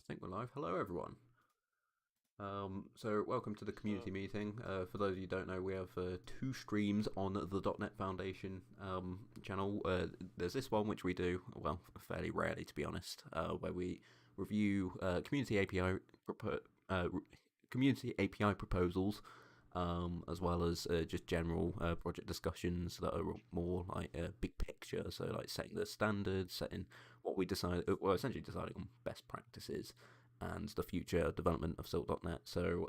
think we're live. Hello, everyone. So welcome to the community meeting. For those of you who don't know, we have two streams on the .NET Foundation channel. There's this one which we do, well, fairly rarely to be honest, where we review community API proposals, as well as just general project discussions that are more like a big picture. So like setting the standards, setting what we decide, well, essentially deciding on best practices and the future development of Silk.net. So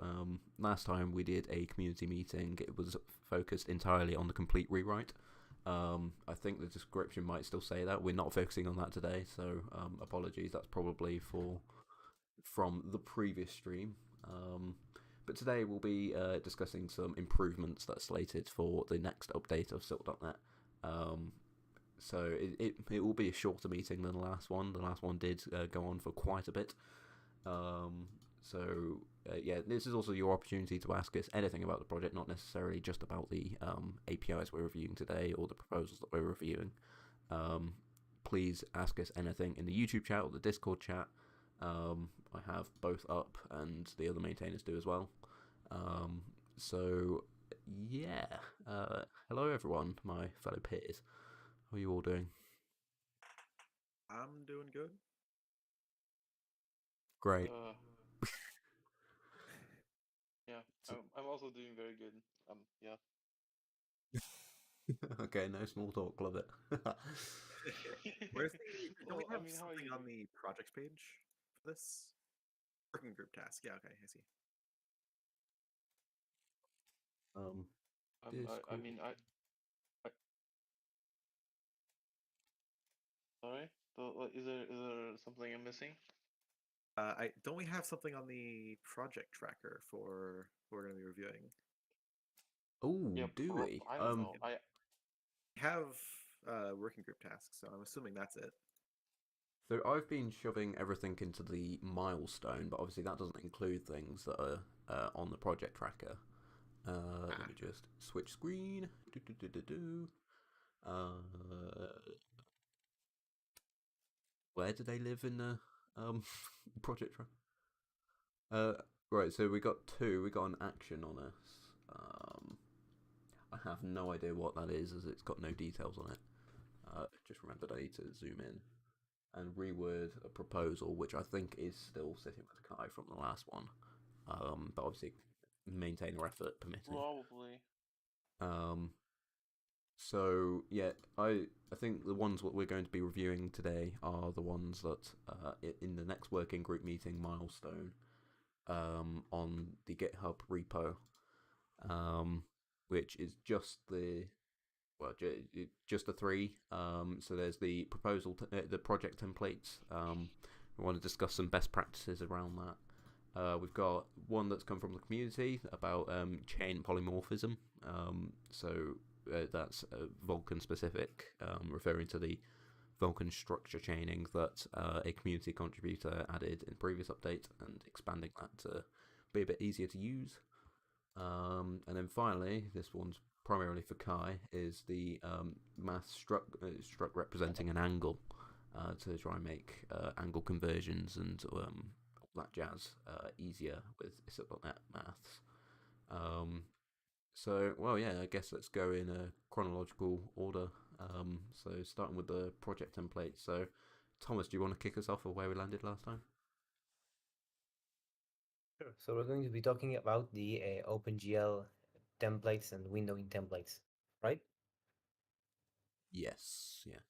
last time we did a community meeting, it was focused entirely on the complete rewrite. I think the description might still say that. We're not focusing on that today, so apologies. That's probably from the previous stream. But today we'll be discussing some improvements that are slated for the next update of Silk.net. So it will be a shorter meeting than the last one. The last one did go on for quite a bit. Yeah, this is also your opportunity to ask us anything about the project, not necessarily just about the APIs we're reviewing today or the proposals that we're reviewing. Please ask us anything in the YouTube chat or the Discord chat. I have both up, and the other maintainers do as well. Yeah. Hello everyone, my fellow peers. How are you all doing? I'm doing good. Great. Yeah, I'm also doing very good. Yeah. Okay, no small talk. Love it. Where's the? Don't we Well, have how are something you on doing? the projects page for this working group task? Yeah, okay, I see. I Discord. mean, I sorry. Is there something I'm missing? I don't we have something on the project tracker for who we're going to be reviewing? Oh, Yeah, do we? I don't know. We have working group tasks, so I'm assuming that's it. So I've been shoving everything into the milestone, but obviously that doesn't include things that are on the project tracker. Let me just switch screen. Where do they live in the project tracker? Right, so we got two. We got an action on us. I have no idea what that is, as it's got no details on it. Just remembered I need to zoom in and reword a proposal, which I think is still sitting with Kai from the last one. But obviously, maintainer effort permitting. probably. So yeah, I think the ones that we're going to be reviewing today are the ones that in the next working group meeting milestone on the GitHub repo, which is just the just the three. So there's the proposal, the project templates. We want to discuss some best practices around that. We've got one that's come from the community about chain polymorphism. That's Vulkan specific, referring to the Vulkan structure chaining that a community contributor added in previous update and expanding that to be a bit easier to use. And then finally, this one's primarily for Kai, is the math struct representing an angle to try and make angle conversions and all that jazz easier with Silk.net maths. Well, yeah, I guess let's go in a chronological order. So starting with the project template. So, Thomas, do you want to kick us off of where we landed last time? Sure. So we're going to be talking about the OpenGL templates and windowing templates, right? Yes. Yeah.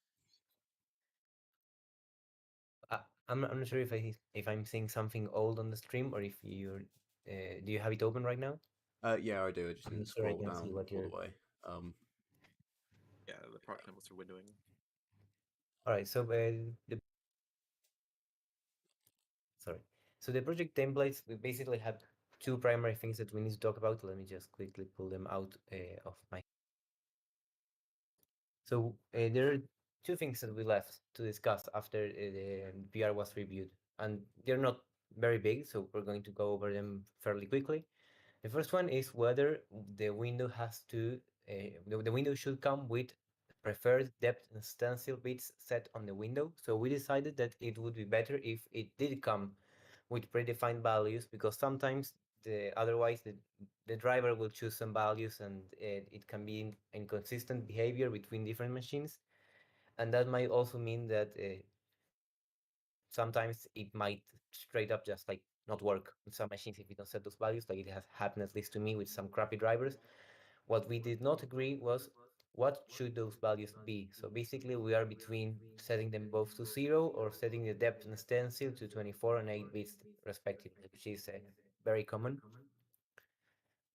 I'm not sure if I'm seeing something old on the stream or if you're do you have it open right now? Yeah, I do. I just I'm didn't not sure I scroll can see down what all the you're. way. Yeah, the project templates are windowing. All right. So So the project templates, we basically have two primary things that we need to talk about. Let me just quickly pull them out of my. So there are two things that we left to discuss after the PR was reviewed, and they're not very big, so we're going to go over them fairly quickly. The first one is whether the window has to, the window should come with preferred depth and stencil bits set on the window. So we decided that it would be better if it did come with predefined values, because sometimes otherwise the driver will choose some values, and it can be inconsistent behavior between different machines, and that might also mean that sometimes it might straight up just like not work in some machines if you don't set those values. Like it has happened at least to me with some crappy drivers. What we did not agree was what should those values be. So basically we are between setting them both to 0 or setting the depth and stencil to 24 and 8 bits respectively, which is very common.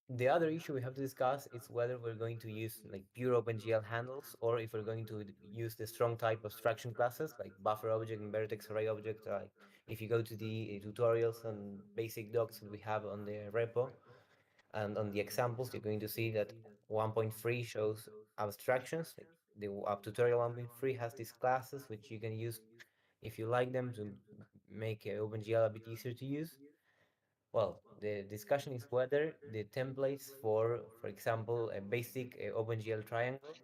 The other issue we have to discuss is whether we're going to use like pure OpenGL handles, or if we're going to use the strong type abstraction classes like buffer object and vertex array object. Like if you go to the tutorials and basic docs that we have on the repo and on the examples, you're going to see that 1.3 shows abstractions. Like the tutorial 1.3 has these classes which you can use if you like them to make OpenGL a bit easier to use. Well, the discussion is whether the templates for example, a basic OpenGL triangle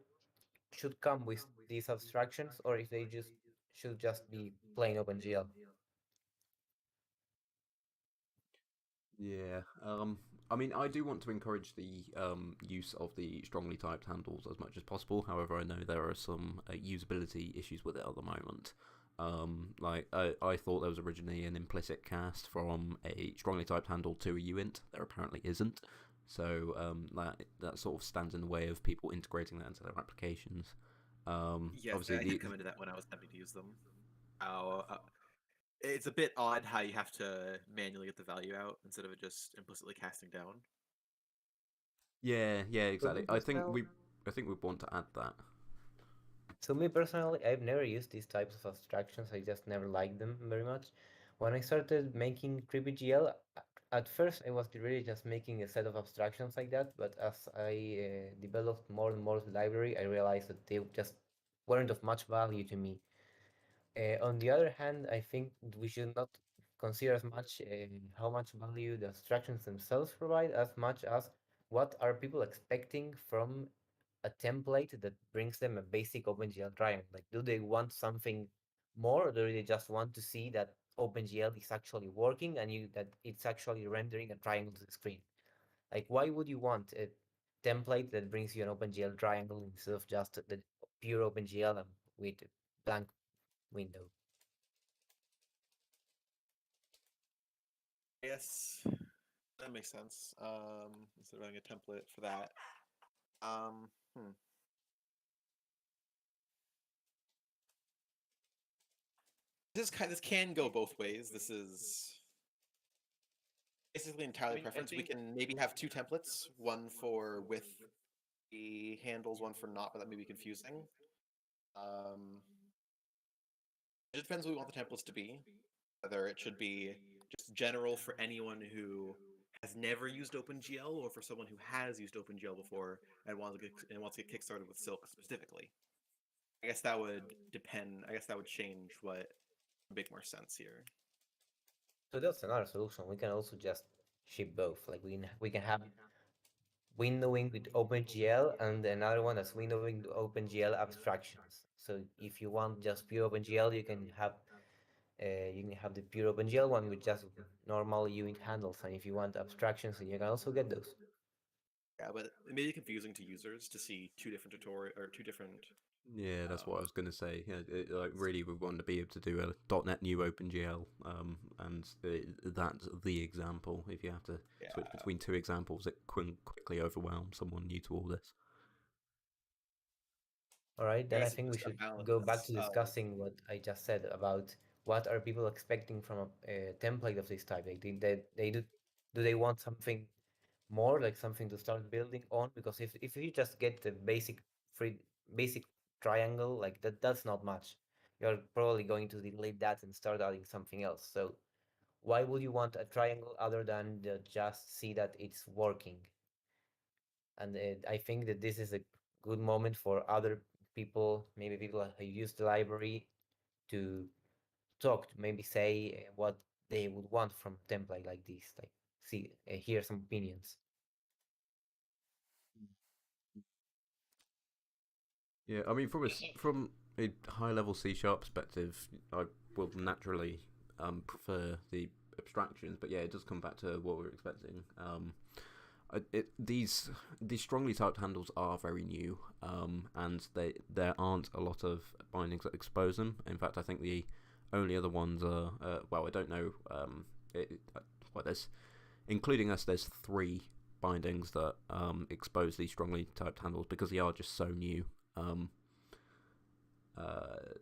should come with these abstractions, or if they just should just be plain OpenGL. Yeah. I mean, I do want to encourage the use of the strongly typed handles as much as possible. However, I know there are some usability issues with it at the moment. Like I thought there was originally an implicit cast from a strongly typed handle to a uint. There apparently isn't. So that sort of stands in the way of people integrating that into their applications. Yes, Obviously, I did come into that when I was attempting to use them. How it's a bit odd how you have to manually get the value out instead of it just implicitly casting down. yeah, So me exactly. personally, I think we want to add that. so me personally, I've never used these types of abstractions. I just never liked them very much. When I started making CreepyGL, at first I was really just making a set of abstractions like that, but as I developed more and more the library, I realized that they just weren't of much value to me. On the other hand, I think we should not consider as much how much value the abstractions themselves provide, as much as what are people expecting from a template that brings them a basic OpenGL triangle. Like, do they want something more, or do they just want to see that OpenGL is actually working and that it's actually rendering a triangle to the screen? Like, why would you want a template that brings you an OpenGL triangle instead of just the pure OpenGL with a blank window? Yes, that makes sense. Instead of having a template for that. Um, hmm. This can go both ways. This is basically entirely I preference. We think can maybe have two templates, one for with the handles, one for not, but that may be confusing. Um, it depends what we want the templates to be. Whether it should be just general for anyone who has never used OpenGL, or for someone who has used OpenGL before and wants to get kickstarted with Silk specifically. I guess that would depend. I guess that would change what would make more sense here. So that's another solution. We can also just ship both. Like we can have windowing with OpenGL and another one that's windowing with OpenGL abstractions. So if you want just pure OpenGL, you can have the pure OpenGL one with just normal unit handles. And if you want abstractions, then you can also get those. Yeah, but it may be confusing to users to see two different tutorial or two different. Yeah, that's what I was going to say. Yeah, like really, we want to be able to do a .NET New OpenGL, and that's the example. If you have to switch Yeah, between two examples, it quickly overwhelms someone new to all this. All right, I then I guess it's think we just a should balance. go back to discussing what I just said about what are people expecting from a template of this type. Like, do they want something more, like something to start building on? Because if you just get the free basic triangle, like that's not much. You're probably going to delete that and start adding something else. So why would you want a triangle other than just see that it's working? And I think that this is a good moment for other people, maybe people who use the library, to talk, to maybe say what they would want from a template like this. Like, see, hear some opinions. Yeah, I mean, yes, from a high level C# perspective, I will naturally prefer the abstractions, but yeah, it does come back to what we were expecting. These strongly typed handles are very new, and there aren't a lot of bindings that expose them. In fact, I think the only other ones are well, I don't know. Well, there's including us. There's 3 bindings that expose these strongly typed handles because they are just so new.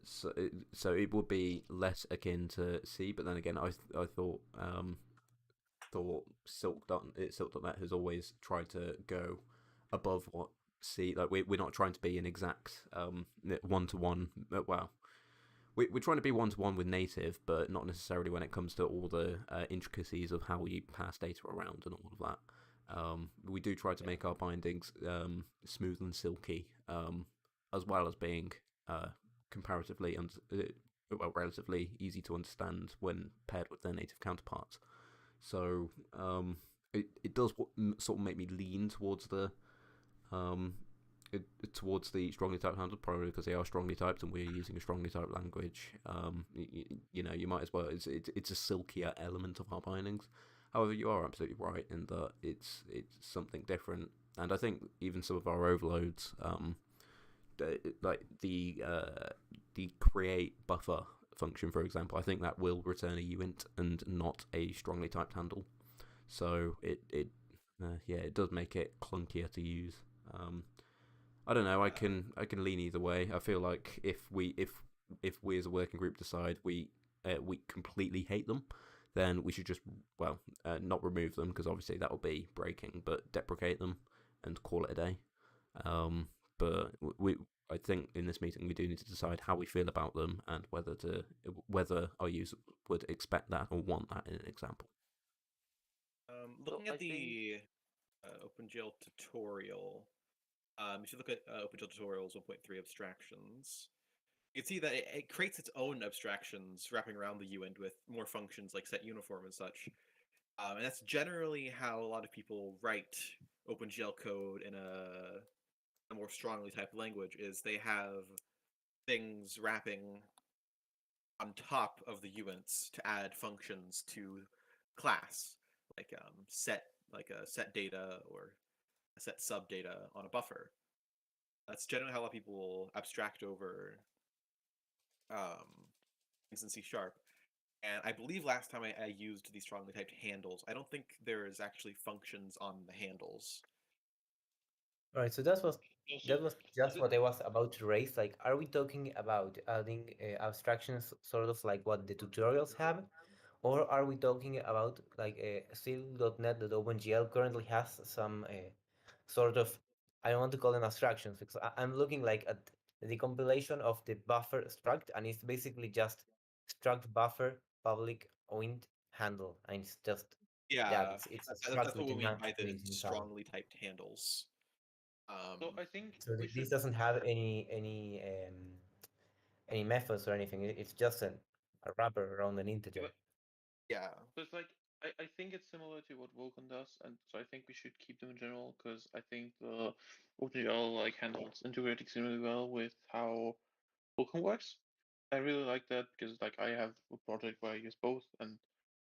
So it would be less akin to C, but then again, I thought Silk.net has always tried to go above what C, like we're not trying to be an exact one-to-one. Well, we're trying to be one-to-one with native, but not necessarily when it comes to all the intricacies of how you pass data around and all of that. We do try to make our bindings smooth and silky, as well as being comparatively relatively easy to understand when paired with their native counterparts. So it does sort of make me lean towards the strongly typed handles, probably because they are strongly typed and we're using a strongly typed language. You might as well. It's a silkier element of our bindings. However, you are absolutely right in that it's something different, and I think even some of our overloads, like the create buffer function, for example, I think that will return a uint and not a strongly typed handle. So it does make it clunkier to use. I don't know. I can lean either way. I feel like if we as a working group decide we completely hate them, then we should just not remove them because obviously that will be breaking, but deprecate them and call it a day. But I think in this meeting we do need to decide how we feel about them and whether our users would expect that or want that in an example. Looking So at I think the OpenGL tutorial, if you look at OpenGL tutorials 1.3 abstractions, you can see that it creates its own abstractions wrapping around the uint with more functions like set uniform and such. And that's generally how a lot of people write OpenGL code in a more strongly typed language. Is they have things wrapping on top of the uints to add functions to class, like a set data or a set sub data on a buffer. That's generally how a lot of people abstract over things in C#. And I believe last time I used these strongly typed handles, I don't think there is actually functions on the handles. All right, so that was just what I was about to raise. Like, are we talking about adding abstractions, sort of like what the tutorials have, or are we talking about like Seal.net that OpenGL currently has some sort of, I don't want to call them abstractions because I'm looking like at the compilation of the buffer struct, and it's basically just struct buffer public oint handle, and it's just that Yeah, it's a that's struct what with we the mean by the names inside. strongly typed handles. so I think So we this should. doesn't have any methods or anything. It's just a wrapper around an integer. Yeah. So it's like I think it's similar to what Vulkan does, and so I think we should keep them in general because I think the OpenGL like handles integrate extremely well with how Vulkan works. I really like that because like I have a project where I use both, and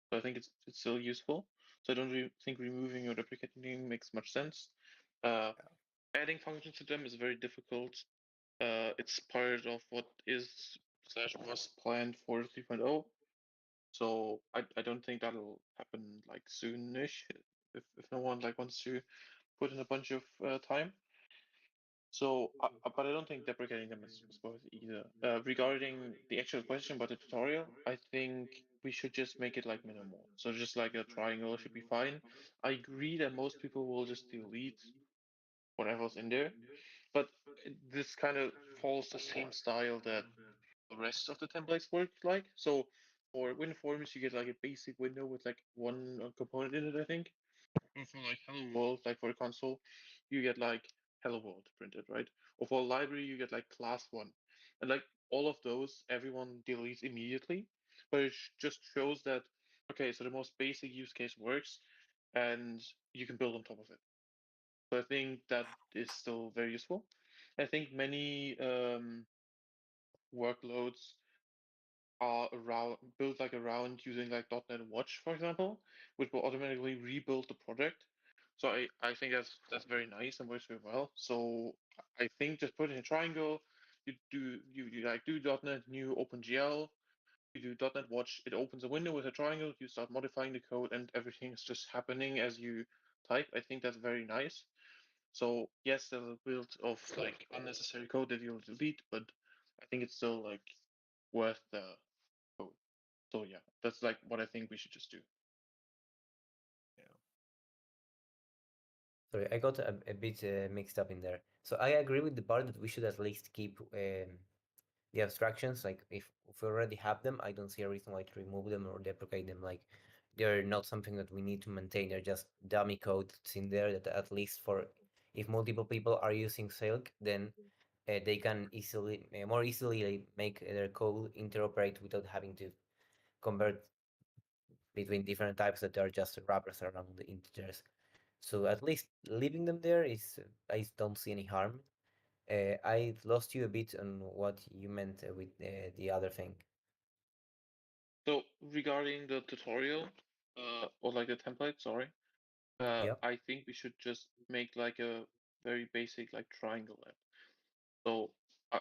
so I think it's still useful. So I don't think removing or deprecating them makes much sense. Uh, Adding functions to them is very difficult. It's part of what is slash was planned for 3.0. So I don't think that'll happen like soonish if no one like wants to put in a bunch of time. So, but I don't think deprecating them is worth it either. Regarding the actual question about the tutorial, I think we should just make it like minimal. So just like a triangle should be fine. I agree that most people will just delete whatever's in there, but this kind of follows the same style that the rest of the templates work like. So for WinForms, you get like a basic window with like one component in it, I think. And for like Hello World, like for the console, you get like Hello World printed, right? Or for a library, you get like class one. And like all of those, everyone deletes immediately. But it just shows that, okay, so the most basic use case works and you can build on top of it. So I think that is still very useful. I think many workloads are around built like around using like .NET Watch, for example, which will automatically rebuild the project. So I think that's very nice and works very well. So I think just put in a triangle, you like do .NET new OpenGL, you do .NET Watch, it opens a window with a triangle, you start modifying the code, and everything is just happening as you type. I think that's very nice. So yes, there's a build of like unnecessary code that you'll delete, but I think it's still like worth the code. So yeah, that's like what I think we should just do. Sorry, I got a bit mixed up in there. So I agree with the part that we should at least keep the abstractions. Like if we already have them, I don't see a reason why to remove them or deprecate them. Like they're not something that we need to maintain. They're just dummy code that's in there that at least for if multiple people are using Silk, then they can easily more easily like, make their code interoperate without having to convert between different types that are just wrappers around the integers. So at least leaving them there is I don't see any harm. I lost you a bit on what you meant with the other thing. So regarding the tutorial, or like the template, sorry, Yep. I think we should just make like a very basic like triangle app. So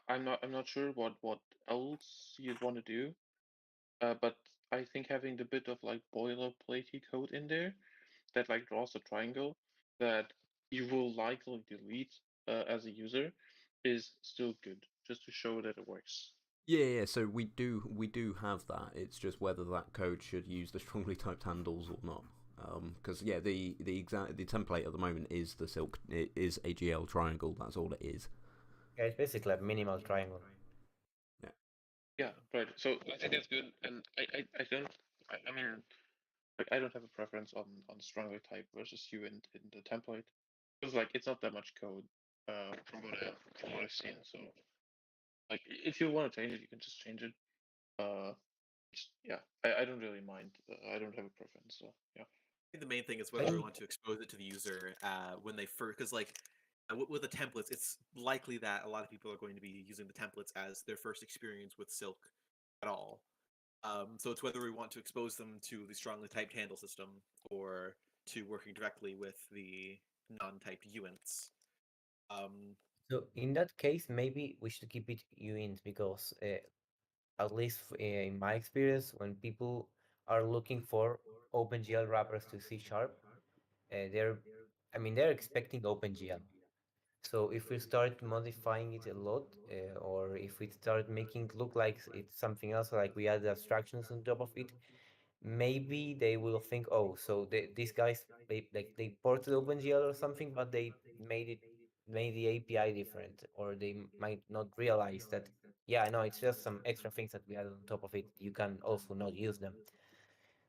I'm not sure what else you'd want to do, but I think having the bit of like boilerplatey code in there that like draws a triangle that you will likely delete as a user is still good, just to show that it works. Yeah. So we do have that. It's just whether that code should use the strongly typed handles or not. Because the template at the moment is the Silk. It is a GL triangle. That's all it is. Yeah, it's basically a minimal triangle. Yeah. Yeah, right. So I think that's good, and I don't. I mean, like I don't have a preference on strongly type versus you in the template. Because like it's not that much code, from what I've seen. So like if you want to change it, you can just change it. Uh, yeah, I don't really mind. I don't have a preference. So yeah. I think the main thing is I whether we don't want to expose it to the user when they first, because like with the templates, it's likely that a lot of people are going to be using the templates as their first experience with Silk at all. So it's whether we want to expose them to the strongly typed handle system or to working directly with the non-typed uints. So in that case, maybe we should keep it uint because at least in my experience, when people are looking for OpenGL wrappers to C sharp, they're I mean they're expecting OpenGL. So if we start modifying it a lot, or if we start making it look like it's something else, like we add abstractions on top of it, maybe they will think, oh, so these guys they ported OpenGL or something, but they made the API different, or they might not realize that. Yeah, no, it's just some extra things that we add on top of it. You can also not use them.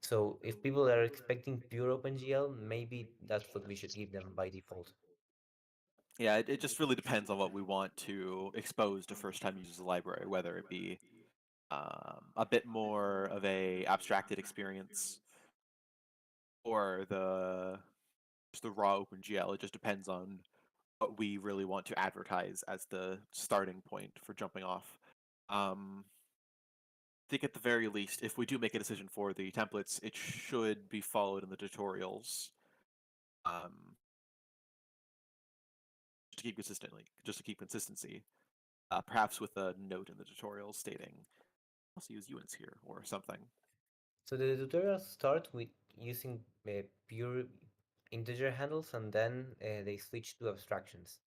So if people are expecting pure OpenGL, maybe that's what we should give them by default. Yeah, it just really depends on what we want to expose to first-time users of the library, whether it be a bit more of a abstracted experience or just the raw OpenGL. It just depends on what we really want to advertise as the starting point for jumping off. I think at the very least, if we do make a decision for the templates, it should be followed in the tutorials. Just to keep consistency. Perhaps with a note in the tutorial stating, also use uints here or something. So the tutorials start with using pure integer handles, and then they switch to abstractions.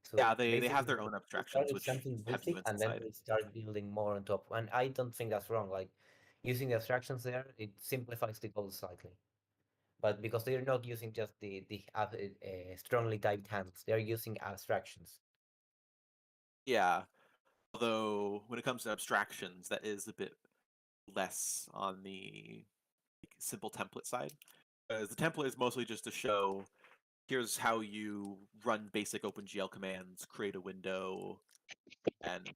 So Yeah, they basically, have their own they start abstractions with which something have basic, uints and then inside. they start building more on top. And I don't think that's wrong. Like using the abstractions there, it simplifies the code slightly. But because they're not using just the strongly typed handles, they're using abstractions. Yeah, although when it comes to abstractions, that is a bit less on the simple template side. The template is mostly just to show here's how you run basic OpenGL commands, create a window, and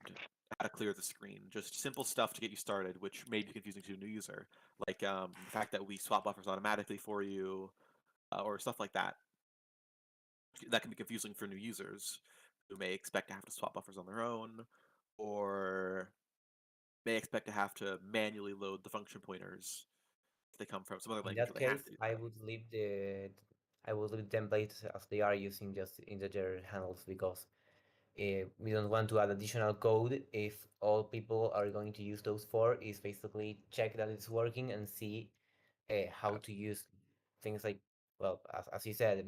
how to clear the screen. Just simple stuff to get you started, which may be confusing to a new user, like the fact that we swap buffers automatically for you, or stuff like that. That can be confusing for new users who may expect to have to swap buffers on their own, or may expect to have to manually load the function pointers if they come from some other In language that where they have case, to do I that. would leave the templates as they are using just integer handles because we don't want to add additional code if all people are going to use those four is basically check that it's working and see how to use things like, well, as you said,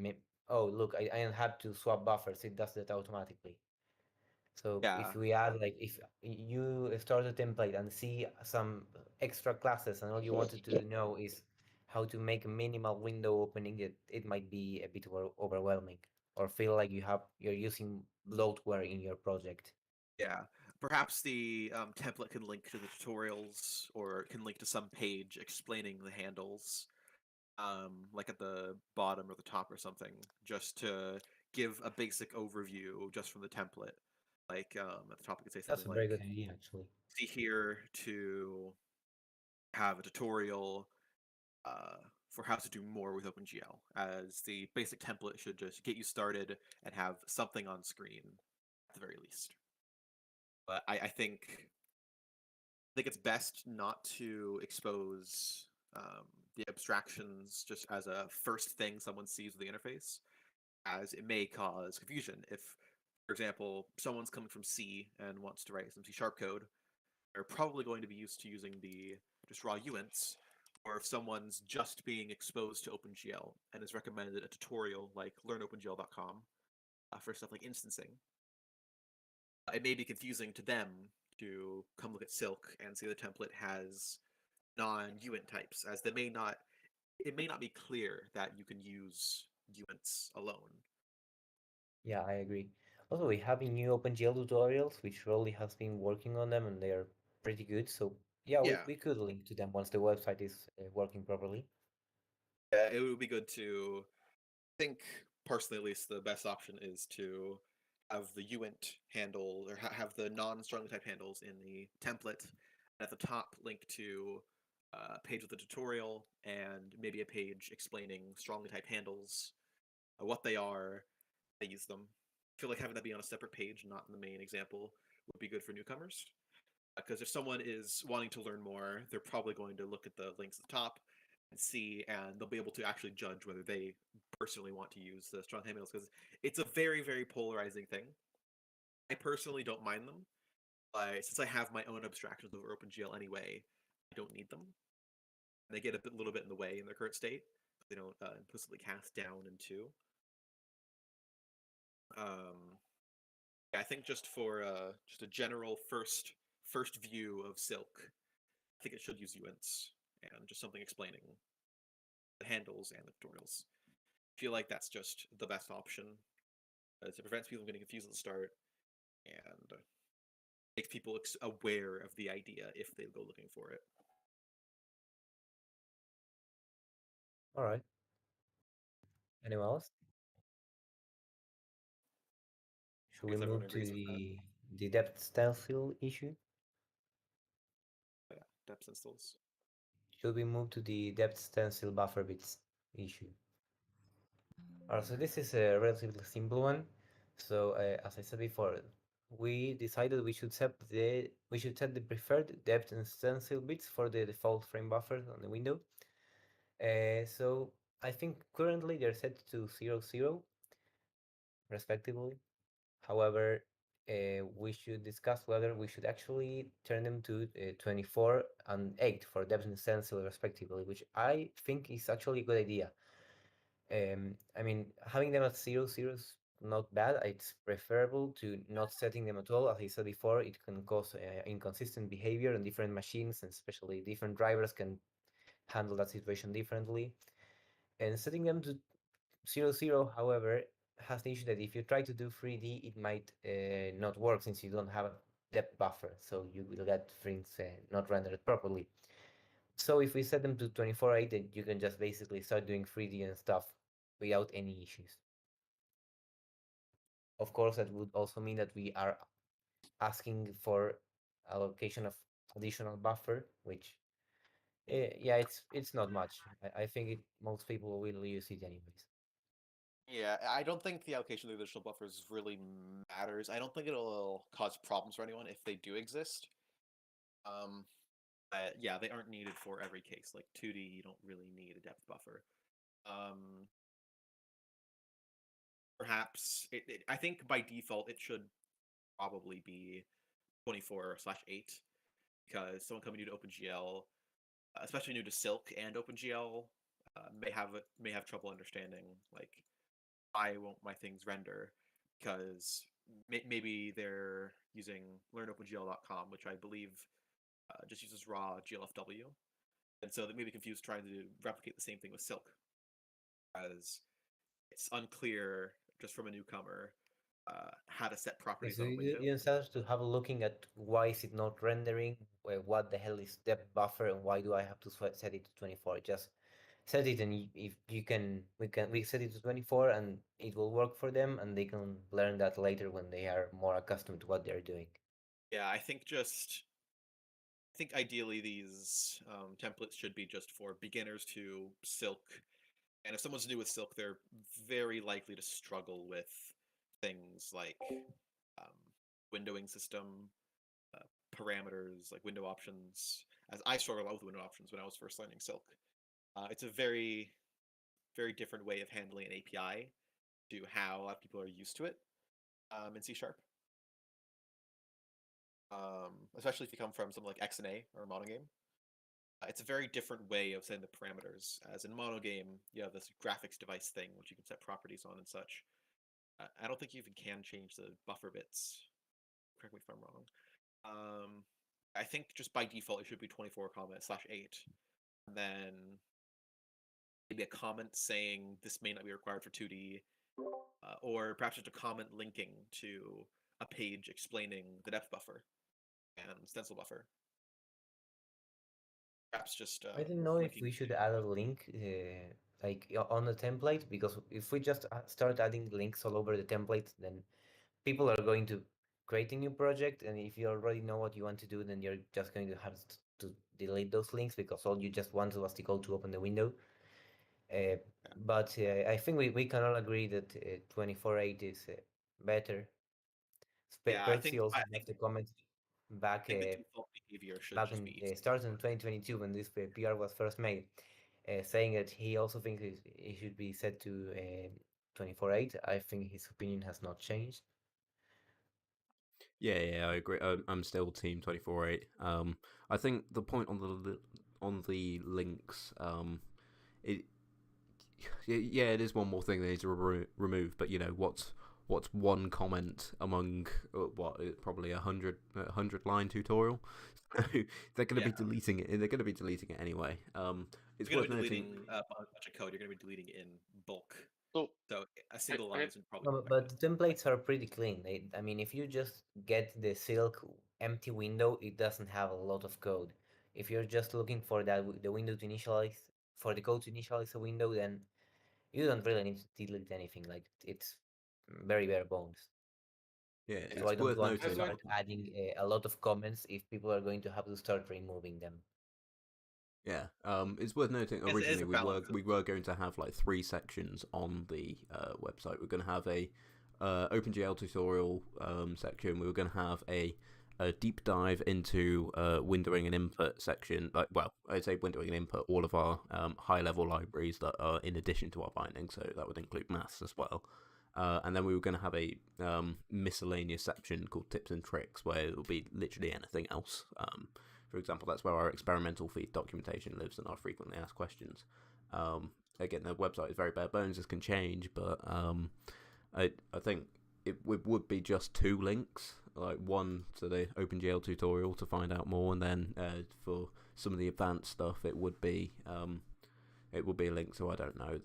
oh, look, I don't have to swap buffers, it does that automatically. So Yeah, if we add, like, if you start a template and see some extra classes and all you wanted to know is how to make a minimal window opening, it might be a bit overwhelming or feel like you're using bloatware in your project. yeah. Perhaps the template can link to the tutorials or can link to some page explaining the handles, like at the bottom or the top or something, just to give a basic overview just from the template. Like at the top, you could say That's something a very like, good idea, actually. "See here to have a tutorial for how to do more with OpenGL," as the basic template should just get you started and have something on screen at the very least. But I think it's best not to expose the abstractions just as a first thing someone sees with the interface, as it may cause confusion. If, for example, someone's coming from C and wants to write some C# code, they're probably going to be used to using the just raw uints. Or if someone's just being exposed to OpenGL and is recommended a tutorial like learnopengl.com for stuff like instancing, it may be confusing to them to come look at Silk and see the template has non-uint types, as it may not be clear that you can use uints alone. Yeah, I agree. Also, we have new OpenGL tutorials, which Rolly has been working on them, and they are pretty good. So yeah, Yeah. we could link to them once the website is working properly. Yeah, it would be good to think, personally at least, the best option is to have the uint handle or have the non-strongly typed handles in the template, and at the top link to a page with a tutorial and maybe a page explaining strongly typed handles, what they are, how to use them. I feel like having that be on a separate page, not in the main example, would be good for newcomers. Because if someone is wanting to learn more, they're probably going to look at the links at the top and see, and they'll be able to actually judge whether they personally want to use the strong handles, because it's a very, very polarizing thing. I personally don't mind them, but since I have my own abstractions over OpenGL anyway, I don't need them. They get a little bit in the way in their current state. They don't implicitly cast down into. Yeah, I think just for just a general first view of Silk, I think it should use uints and just something explaining the handles and the tutorials. I feel like that's just the best option, as it prevents people from getting confused at the start and makes people aware of the idea if they go looking for it. All right. Anyone else? Should we If everyone move to agrees with that. the depth stencil issue? But yeah, depth installs. Should we move to the depth stencil buffer bits issue? Alright, so this is a relatively simple one. So as I said before, we decided we should set the preferred depth and stencil bits for the default frame buffers on the window. So I think currently they're set to 0, 0, respectively. However, we should discuss whether we should actually turn them to 24 and 8 for depth and stencil respectively, which I think is actually a good idea. I mean, having them at 0, 0 is not bad. It's preferable to not setting them at all. As I said before, it can cause inconsistent behavior on different machines, and especially different drivers can handle that situation differently. And setting them to 0, 0, however, has the issue that if you try to do 3D, it might not work since you don't have a depth buffer, so you will get things not rendered properly. So if we set them to 24/8, then you can just basically start doing 3D and stuff without any issues. Of course, that would also mean that we are asking for allocation of additional buffer, which yeah, it's not much. I think most people will use it anyways. Yeah, I don't think the allocation of the additional buffers really matters. I don't think it'll cause problems for anyone if they do exist. Yeah, they aren't needed for every case. Like 2D, you don't really need a depth buffer. Perhaps I think by default it should probably be 24/8 because someone coming new to OpenGL, especially new to Silk and OpenGL, may have trouble understanding like why won't my things render because maybe they're using learnopengl.com, which I believe just uses raw GLFW, and so they may be confused trying to replicate the same thing with Silk, as it's unclear just from a newcomer how to set properties So on a window. you start to have a looking at why is it not rendering, what the hell is depth buffer, and why do I have to set it to 24? Just set it, and if you can, we set it to 24, and it will work for them, and they can learn that later when they are more accustomed to what they're doing. Yeah, I think ideally these templates should be just for beginners to Silk, and if someone's new with Silk, they're very likely to struggle with things like windowing system, parameters, like window options. As I struggled a lot with window options when I was first learning Silk. It's a very, very different way of handling an API to how a lot of people are used to it in C#. Especially if you come from something like XNA or monogame. It's a very different way of setting the parameters. As in monogame, you have this graphics device thing, which you can set properties on and such. I don't think you even can change the buffer bits. Correct me if I'm wrong. I think just by default it should be 24/8. And then maybe a comment saying this may not be required for 2D, or perhaps just a comment linking to a page explaining the depth buffer and stencil buffer. Perhaps just I don't know if we linking. should add a link like on the template, because if we just start adding links all over the template, then people are going to create a new project, and if you already know what you want to do, then you're just going to have to delete those links because all you just want was the code to open the window. But I think we can all agree that 24/8 is better. Yeah, Percy also left a comment back I think the default behavior should back just in be started in 2022 when this PR was first made, saying that he also thinks it should be set to 24/8. I think his opinion has not changed. Yeah, I agree. I'm still team 24/8. I think the point on the links, it yeah, it is one more thing they need to remove. But what's one comment among probably a 100 line tutorial? They're going to be deleting it. They're going to be deleting it anyway. It's you're worth going to be noting. deleting a bunch of code. You're going to be deleting it in bulk. So A single line isn't probably. No, but the templates are pretty clean. I mean, if you just get the Silk empty window, it doesn't have a lot of code. If you're just looking for the window to initialize, for the code to initialize a window, then you don't really need to delete anything. Like, it's very bare bones. Yeah, So I it's don't worth want to noting. start adding a lot of comments if people are going to have to start removing them. Yeah, it's worth noting. It is Originally, a balance. we were going to have like 3 sections on the website. We're going to have a OpenGL tutorial section. We were going to have a deep dive into windowing and input section. I'd say windowing and input, all of our high level libraries that are in addition to our binding. So that would include maths as well. And then we were going to have a miscellaneous section called tips and tricks, where it will be literally anything else. For example, that's where our experimental feed documentation lives and our frequently asked questions. Again, the website is very bare bones. This can change, but I think it would be just 2 links, like one to the OpenGL tutorial to find out more, and then for some of the advanced stuff, it would be a link to, I don't know,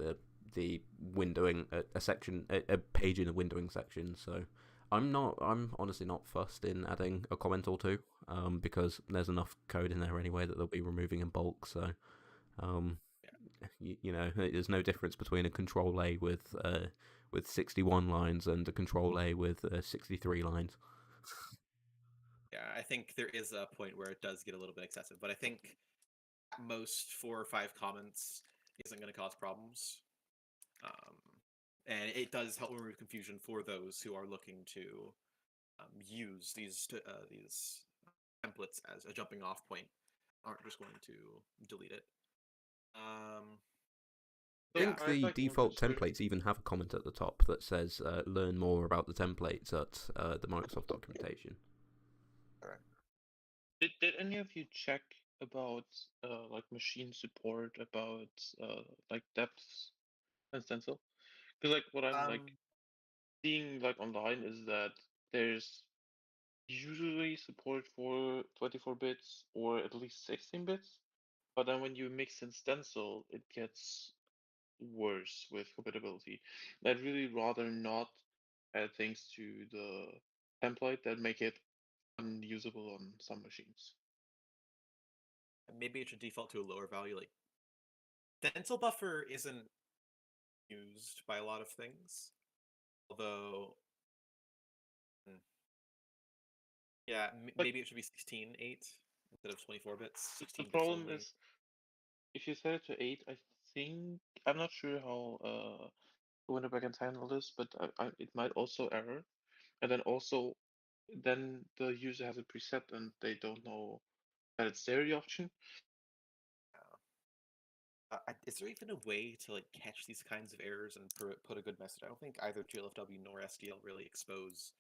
the windowing a section, a page in the windowing section. So I'm honestly not fussed in adding a comment or two, because there's enough code in there anyway that they'll be removing in bulk. So, there's no difference between a control A with 61 lines and a control A with 63 lines. Yeah, I think there is a point where it does get a little bit excessive, but I think at most 4 or 5 comments isn't going to cause problems. And it does help remove confusion for those who are looking to use these templates as a jumping off point aren't just going to delete it. I think the default templates even have a comment at the top that says learn more about the templates at the Microsoft documentation. Alright. Did any of you check about like machine support, about like depths and stencil? Because like what I'm like seeing like online is that there's usually support for 24 bits or at least 16 bits, but then when you mix in stencil, it gets worse with compatibility. I'd really rather not add things to the template that make it unusable on some machines. Maybe it should default to a lower value. Like stencil buffer isn't used by a lot of things, although yeah, maybe it should be 16.8 instead of 24 bits. 16 the bits problem only. is if you set it to 8, I think I'm not sure how the window backend handle this, but it might also error, and then also then the user has a preset and they don't know that it's there the option. Is there even a way to like catch these kinds of errors and put a good message? I don't think either GLFW nor SDL really expose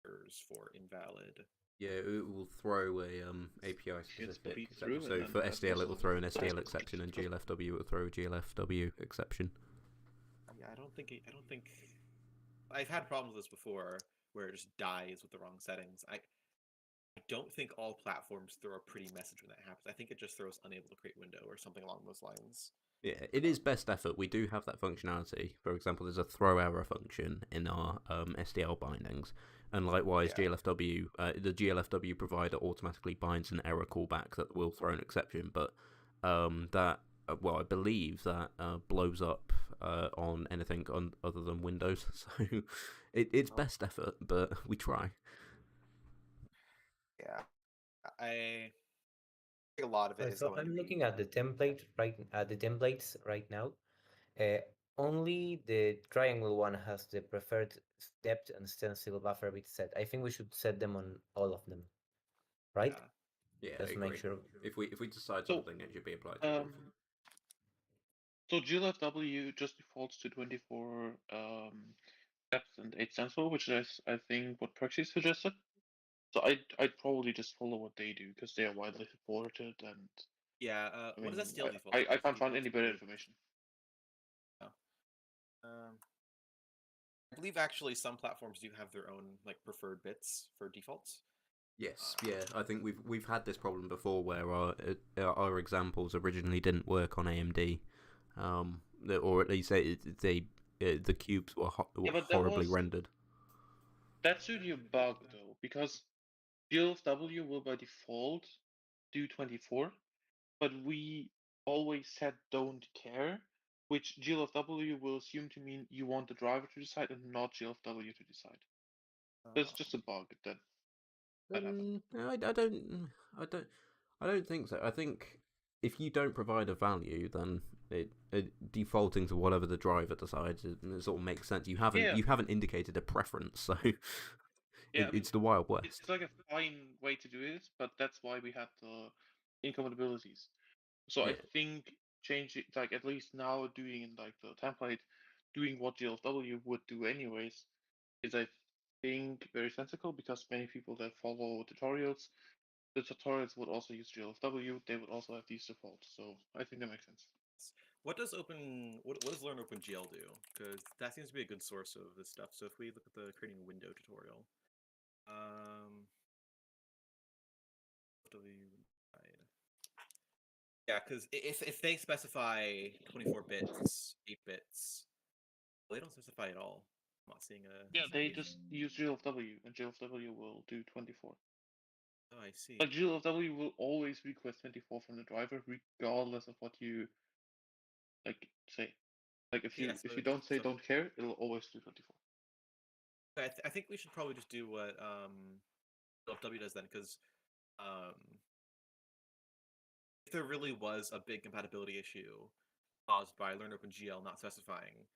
errors for invalid. Yeah, it will throw a API specific beat exception. through, So and for then SDL, it will throw an that's SDL also- exception, and GLFW will throw a GLFW exception. Yeah, I don't think. I've had problems with this before, where it just dies with the wrong settings. I don't think all platforms throw a pretty message when that happens. I think it just throws unable to create window or something along those lines. Yeah, it is best effort. We do have that functionality. For example, there's a throw error function in our SDL bindings, and likewise, Yeah. GLFW, the GLFW provider automatically binds an error callback that will throw an exception. But that, well, I believe that blows up on anything other than Windows. So it's best effort, but we try. Yeah, I think a lot of it is So going to I'm be. looking at the templates right now. Only the triangle one has the preferred depth and stencil buffer bit set. I think we should set them on all of them, right? Yeah. Yeah, Just I make agree. sure. If we decide So, something, it should be applied to all of them. So GLFW just defaults to 24 depth and 8 stencil, which is I think what Proxy suggested. So I'd probably just follow what they do because they are widely supported, and Yeah. I What mean, does SDL default? I can't find Default any better to- information. I believe actually some platforms do have their own like preferred bits for defaults. Yes, yeah. I think we've had this problem before where our examples originally didn't work on AMD, or at least the cubes were Yeah, but horribly rendered. That's really a bug though, because GLFW will by default do 24, but we always said don't care, which GLFW will assume to mean you want the driver to decide and not GLFW to decide. That's just a bug that happened. No, I don't think so. I think if you don't provide a value, then it defaulting to whatever the driver decides it sort of makes sense. You haven't indicated a preference, so Yeah, it's the Wild West. It's like a fine way to do it, but that's why we had the incompatibilities. So I Yeah. think changing, like at least now doing in like the template, doing what GLFW would do anyways, is I think very sensible because many people that follow tutorials, the tutorials would also use GLFW. They would also have these defaults. So I think that makes sense. What does what does Learn OpenGL do? Because that seems to be a good source of this stuff. So if we look at the creating a window tutorial, yeah, because if they specify 24 bits, 8 bits, well, they don't specify at all. I'm not seeing a. Yeah, they just use GLFW, and GLFW will do 24. Oh, I see. Like GLFW will always request 24 from the driver, regardless of what you like say. Like if you don't say don't care, it'll always do 24. I think we should probably just do what GLFW does then, because if there really was a big compatibility issue caused by Learn OpenGL not specifying,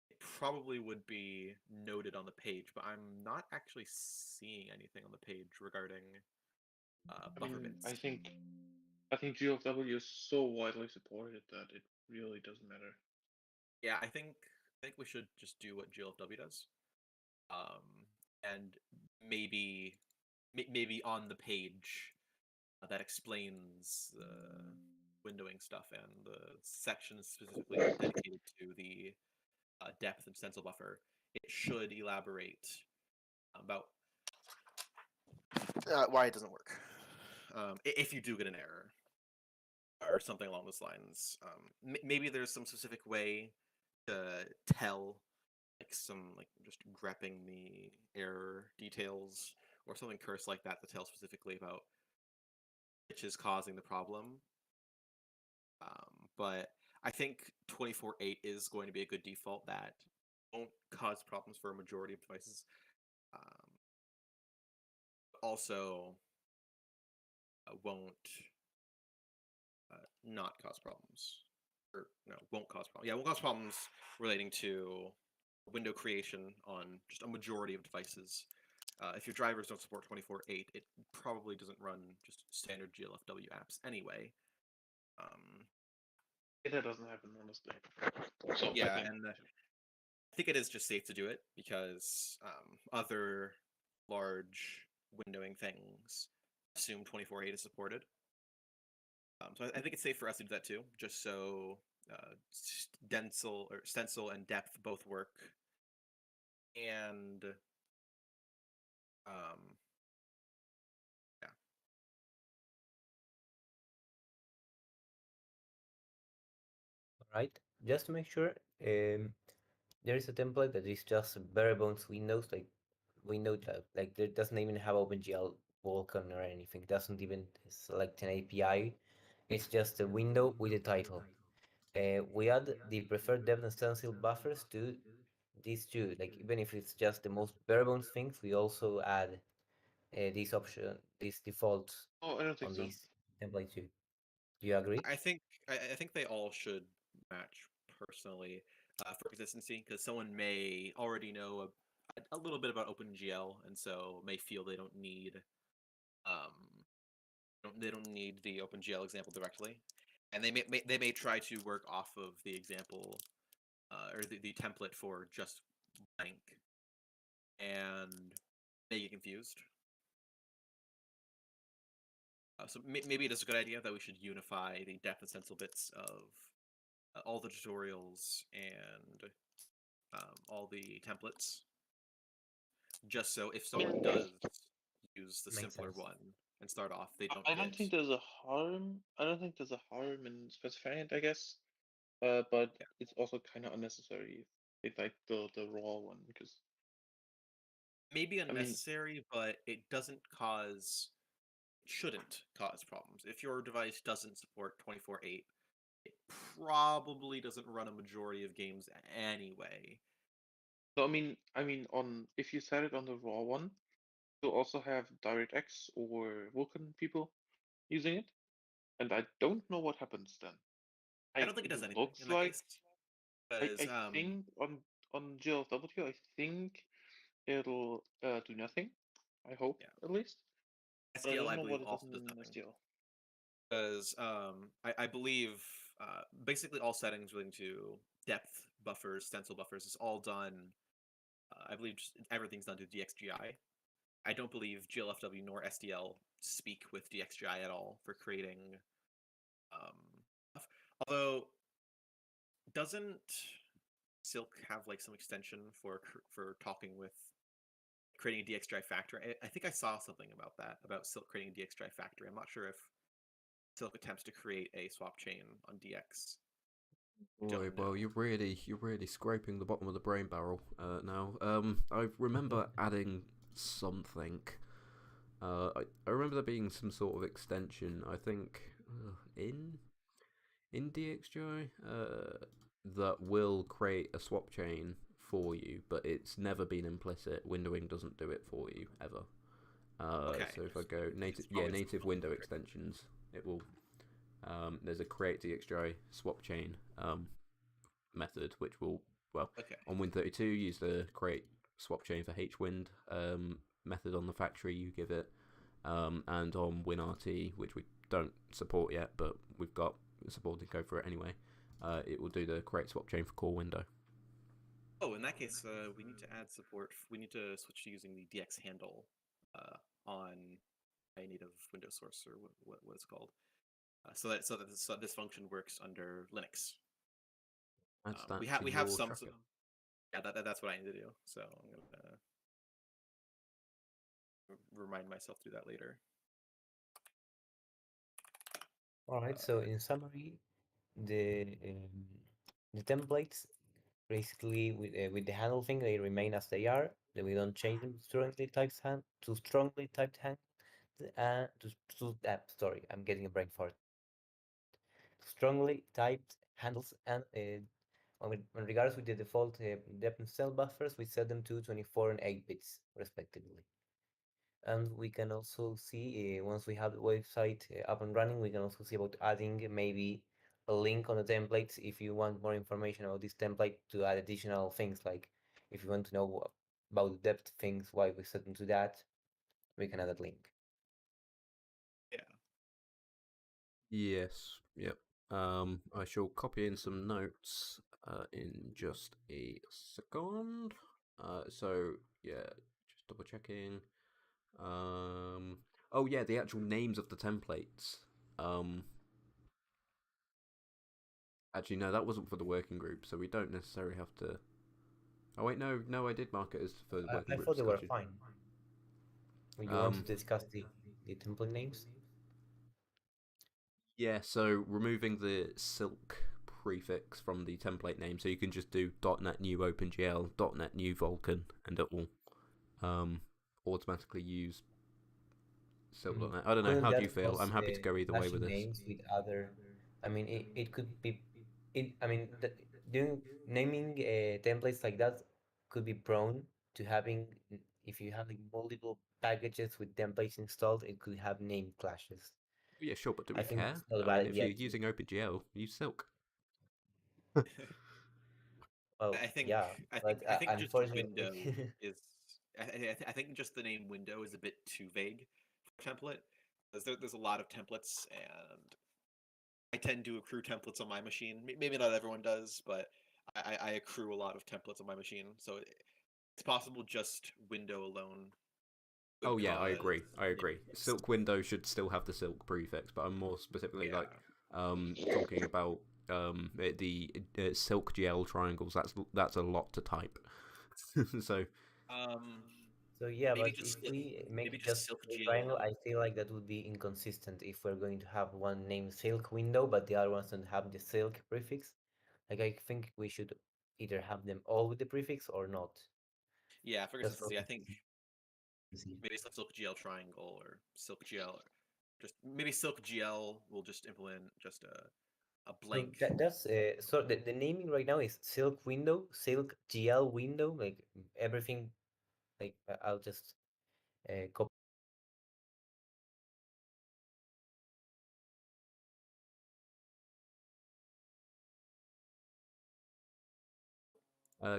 it probably would be noted on the page, but I'm not actually seeing anything on the page regarding buffer I mean, bits. I think GLW is so widely supported that it really doesn't matter. Yeah, I think we should just do what GLFW does, and maybe maybe on the page that explains the windowing stuff and the sections specifically dedicated to the depth and stencil buffer, it should elaborate about why it doesn't work. If you do get an error or something along those lines, maybe there's some specific way to tell, like some like just grepping the error details or something cursed like that to tell specifically about which is causing the problem. But I think 24.8 is going to be a good default that won't cause problems for a majority of devices. Also, won't not cause problems. Or no, won't cause problems. Yeah, won't cause problems relating to window creation on just a majority of devices. If your drivers don't support 24.8, it probably doesn't run just standard GLFW apps anyway. That doesn't happen, honestly. So Yeah, and I think it is just safe to do it because other large windowing things assume 24.8 is supported. So I think it's safe for us to do that too, just so stencil and depth both work. And yeah. All right, just to make sure, there is a template that is just bare bones windows, like window that like it doesn't even have OpenGL Vulkan or anything. It doesn't even select an API. It's just a window with a title. We add the preferred depth and stencil buffers to these two. Like even if it's just the most bare bones things, we also add this option, these defaults Oh, I don't think on so. this template too. Do you agree? I think they all should match personally for consistency, because someone may already know a little bit about OpenGL and so may feel they don't need the OpenGL example directly, and they may try to work off of the example or the template for just blank and may get confused. So maybe it is a good idea that we should unify the depth and stencil bits of all the tutorials and all the templates, just so if someone does use the Makes simpler sense. one and start off, they don't I get. don't think there's a harm. I don't think there's a harm in specifying it, I guess. But Yeah. it's also kind of unnecessary if like the raw one, because Maybe mean- unnecessary, but it shouldn't cause problems. If your device doesn't support 24.8, it probably doesn't run a majority of games anyway. so I mean on if you set it on the raw one, you'll also have DirectX or Vulkan people using it, and I don't know what happens then. I don't think it does anything looks in that like case. Because I think on GLW, I think it'll do nothing. I hope Yeah. at least. But I SDL, don't I know believe, what it does also in does nothing. SDL. Because I believe basically all settings relating to depth buffers, stencil buffers is all done. I believe just everything's done to DXGI. I don't believe GLFW nor SDL speak with DXGI at all for creating. Although, doesn't Silk have like some extension for talking with creating a DXGI factory? I think I saw something about that, about Silk creating a DXGI factory. I'm not sure if Silk attempts to create a swap chain on DX. Boy, well, you're really scraping the bottom of the brain barrel now. I remember adding something. I remember there being some sort of extension. I think in DXGI that will create a swap chain for you, but it's never been implicit. Windowing doesn't do it for you ever. Okay. So if I go native window extensions, it will. There's a create DXGI swap chain method, which will on Win32 use the create swap chain for HWind method on the factory you give it, and on WinRT, which we don't support yet, but we've got supporting code for it anyway. It will do the create swap chain for core window. Oh, in that case, we need to add support. We need to switch to using the DX handle on a native Windows source, or what it's called, so that this function works under Linux. Adds that we to have your some. tracker. Yeah, that's what I need to do. So I'm gonna remind myself to do that later. All right. So in summary, the templates basically with the handle thing, they remain as they are. That we don't change them to strongly typed hand. Sorry, I'm getting a brain fart. Strongly typed handles, and in regards with the default depth and cell buffers, we set them to 24 and 8 bits respectively. And we can also see, once we have the website up and running, we can also see about adding maybe a link on the templates if you want more information about this template, to add additional things, like if you want to know about the depth things, why we set them to that, we can add that link. Yes. Yep. I shall copy in some notes in just a second. So yeah, just double checking. Oh yeah, the actual names of the templates. Actually, no, that wasn't for the working group, so we don't necessarily have to. Oh wait, no, I did mark it as for the working I group thought they were discussion. fine. You want to discuss the template names? Yeah, so removing the silk prefix from the template name, so you can just do .NET New OpenGL, .NET New Vulkan, and it will automatically use silk.net. I don't know. Couldn't How do that you feel? I'm cause happy to go either way with clashing this. names with other? I mean, it could be. I mean, doing naming templates like that could be prone to having. If you have like multiple packages with templates installed, it could have name clashes. Yeah, sure, but do we I think care? it's not a I mean, bad if idea you're to. using OpenGL, use Silk. Well, I think yeah, but I think just window unfortunately, is. I think just the name window is a bit too vague for template, because there's a lot of templates, and I tend to accrue templates on my machine. Maybe not everyone does, but I accrue a lot of templates on my machine, so it's possible just window alone. Oh yeah, I agree. I name agree. conflicts. Silk window should still have the Silk prefix, but I'm more specifically Yeah. talking about the Silk GL triangles. That's a lot to type. So so yeah, maybe but if just we make maybe it just just silk a GL. triangle, I feel like that would be inconsistent if we're going to have one named Silk window, but the other ones don't have the Silk prefix. Like, I think we should either have them all with the prefix or not. Yeah, for Just for consistency, I think consistency. maybe silk GL triangle or silk GL. Just maybe silk GL will just implement just a So blank. that's so the naming right now is Silk window, Silk GL window, like everything. Like, I'll just copy.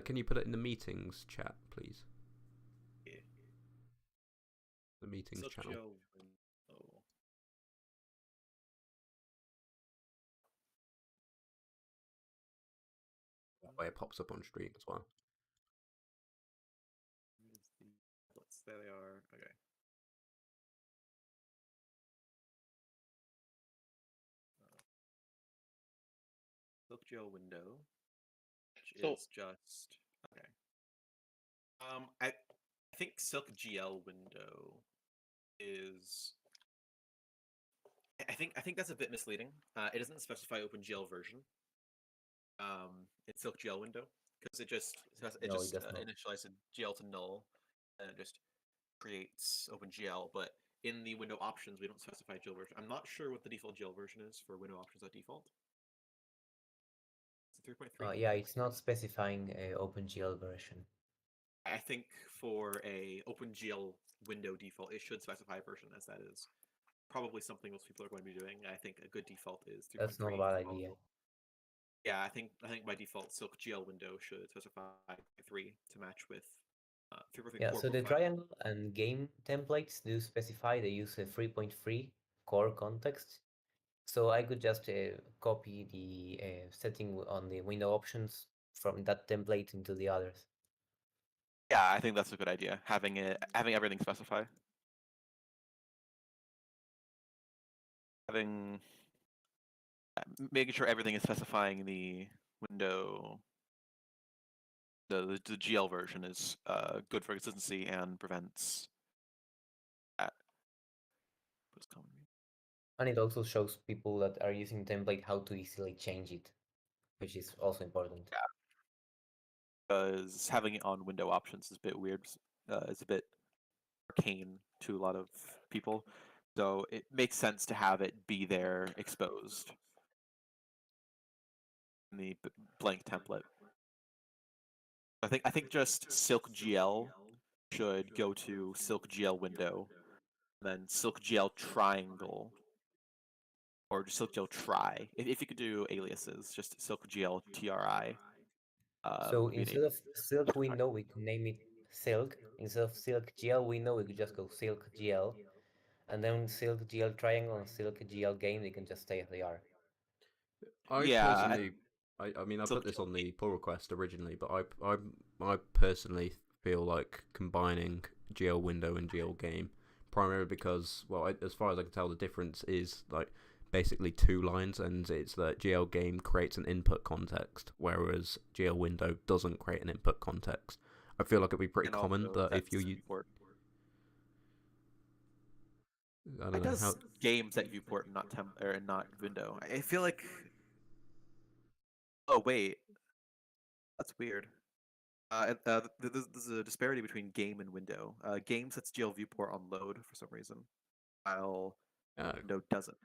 can you put it in the meetings chat, please? The meetings Silk channel. GL window. That way it pops up on stream as well. There they are. Okay. Silk GL window, which So- is just okay. I think Silk GL window is. I think that's a bit misleading. It doesn't specify OpenGL version. In Silk GL window, because it just No, it does not. initializes GL to null, and it just creates OpenGL. But in the window options, we don't specify GL version. I'm not sure what the default GL version is for window options at default. Is it 3.3? Yeah, it's not specifying OpenGL version. I think for a OpenGL window default, it should specify version, as that is probably something most people are going to be doing. I think a good default is 3.3. That's not a bad idea. Yeah, I think by default, Silk GL window should specify 3 to match with Yeah, so the 3.3 triangle and game templates do specify they use a 3.3 core context. So I could just copy the setting on the window options from that template into the others. Yeah, I think that's a good idea. Having everything specified. Making sure everything is specifying the window. The GL version is good for consistency and prevents that. And it also shows people that are using template how to easily change it, which is also important. Yeah. Because having it on window options is a bit weird. It's a bit arcane to a lot of people. So it makes sense to have it be there exposed in the blank template. I think just Silk GL should go to Silk GL window, and then Silk GL triangle, or just Silk GL try. If you could do aliases, just Silk GL TRI. So Would be an instead of Silk window, we could name it Silk. Instead of Silk GL window, we could just go Silk GL. And then Silk GL triangle and Silk GL game, they can just stay as they are. I Yeah, personally, I mean, I Silk put this on GL the pull request originally, but I personally feel like combining GL window and GL game, primarily because, well, as far as I can tell, the difference is like basically 2 lines, and it's that GL game creates an input context, whereas GL window doesn't create an input context. I feel like it'd be pretty and common also that if you, sets viewport. I It don't know how. does game set viewport and not or not window. I feel like. Oh wait, that's weird. There's a disparity between game and window. Game sets GL viewport on load for some reason, while window doesn't.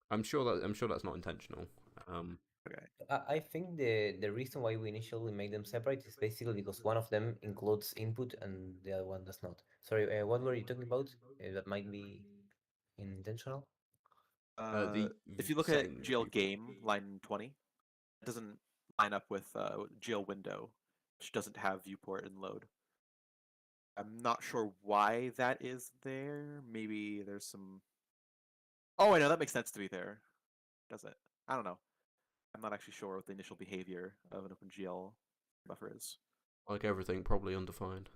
I'm sure that's not intentional. Okay. I think the reason why we initially made them separate is basically because one of them includes input and the other one does not. Sorry, what were you talking about? That might be intentional. The If you look at setting GL viewport. game line 20, it doesn't line up with GL window, which doesn't have viewport and load. I'm not sure why that is there. Maybe there's some. Oh, I know that makes sense to be there. Does it? I don't know. I'm not actually sure what the initial behavior of an OpenGL buffer is. Like everything, probably undefined.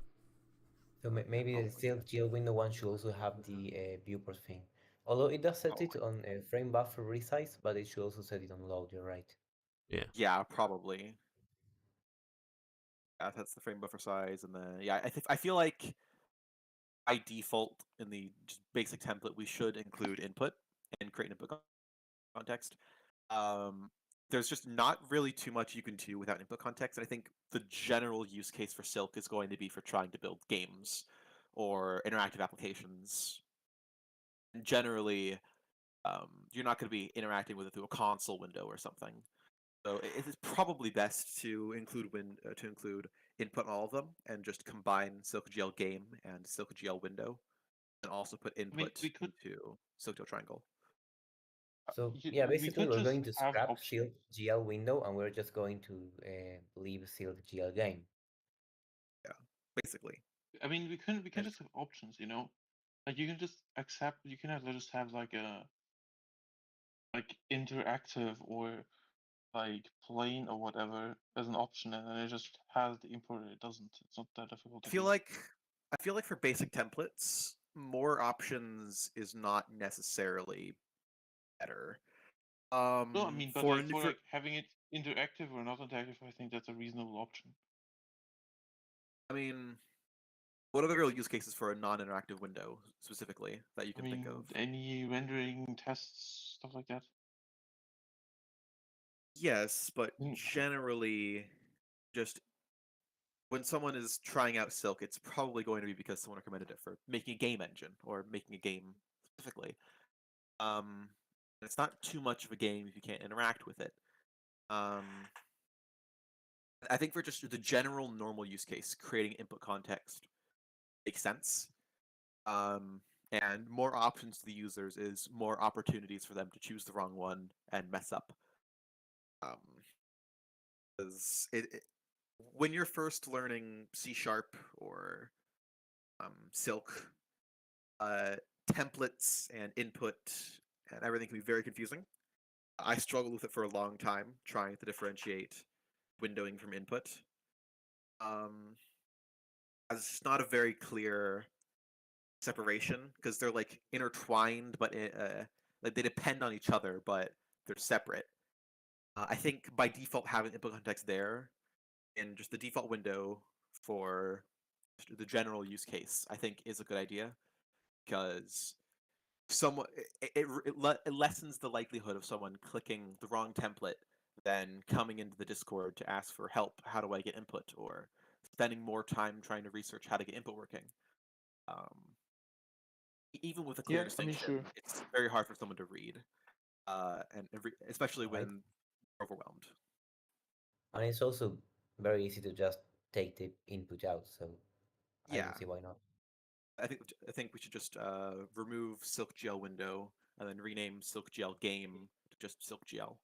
So maybe the Silk GL window one should also have the viewport thing. Although it does set it on frame buffer resize, but it should also set it on load, you're right. Yeah. Yeah, probably. Yeah, that's the frame buffer size, and then yeah, I feel like by default in the just basic template we should include input and create an input context. There's just not really too much you can do without input context, and I think the general use case for Silk is going to be for trying to build games or interactive applications. And generally, you're not going to be interacting with it through a console window or something. So it is probably best to include input in all of them and just combine SilkGL game and SilkGL window, and also put input we could into SilkGL triangle. So you, yeah, we basically could we're just going to have scrap options. Silk GL window and we're just going to leave Silk GL game. Yeah, basically. I mean, we can Yes. just have options, you know. Like you can just accept. You can just have like a interactive or like plain or whatever as an option, and then it just has the input. It doesn't. It's not that difficult to do. I feel like for basic templates, more options is not necessarily better. No, I mean, but For like for like having it interactive or not interactive, I think that's a reasonable option. I mean, what are the real use cases for a non-interactive window specifically that you can think of? Any rendering tests, stuff like that. Yes, but Mm. generally, just when someone is trying out Silk, it's probably going to be because someone recommended it for making a game engine or making a game specifically. It's not too much of a game if you can't interact with it. I think for just the general normal use case, creating input context makes sense. And more options to the users is more opportunities for them to choose the wrong one and mess up. Because when you're first learning C# or Silk, templates and input and everything can be very confusing. I struggled with it for a long time, trying to differentiate windowing from input. As it's not a very clear separation because they're like intertwined, but like they depend on each other, but they're separate. I think by default having input context there and just the default window for the general use case, I think is a good idea because someone it lessens the likelihood of someone clicking the wrong template, then coming into the Discord to ask for help. How do I get input? Or spending more time trying to research how to get input working. Even with a clear Yeah, I mean, distinction, sure. it's very hard for someone to read, especially Right. when they're overwhelmed. And it's also very easy to just take the input out, so I Yeah, don't see why not. I think we should just remove SilkGL window and then rename SilkGL game to just SilkGL.